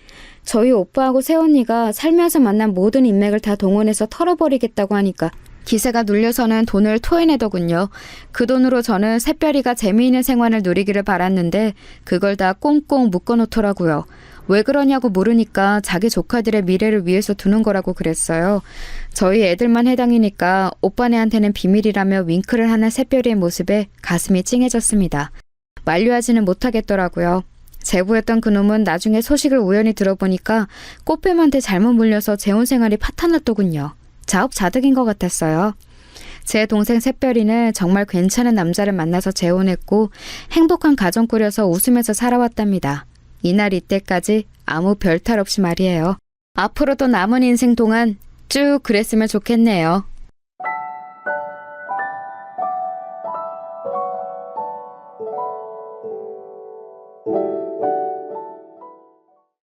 저희 오빠하고 새언니가 살면서 만난 모든 인맥을 다 동원해서 털어버리겠다고 하니까 기세가 눌려서는 돈을 토해내더군요. 그 돈으로 저는 샛별이가 재미있는 생활을 누리기를 바랐는데 그걸 다 꽁꽁 묶어놓더라고요. 왜 그러냐고 물으니까 자기 조카들의 미래를 위해서 두는 거라고 그랬어요. 저희 애들만 해당이니까 오빠네한테는 비밀이라며 윙크를 하는 샛별이의 모습에 가슴이 찡해졌습니다. 만류하지는 못하겠더라고요. 제부였던 그놈은 나중에 소식을 우연히 들어보니까 꽃뱀한테 잘못 물려서 재혼 생활이 파탄났더군요. 자업자득인 것 같았어요. 제 동생 샛별이는 정말 괜찮은 남자를 만나서 재혼했고 행복한 가정 꾸려서 웃으면서 살아왔답니다. 이날 이때까지 아무 별탈 없이 말이에요. 앞으로도 남은 인생 동안 쭉 그랬으면 좋겠네요.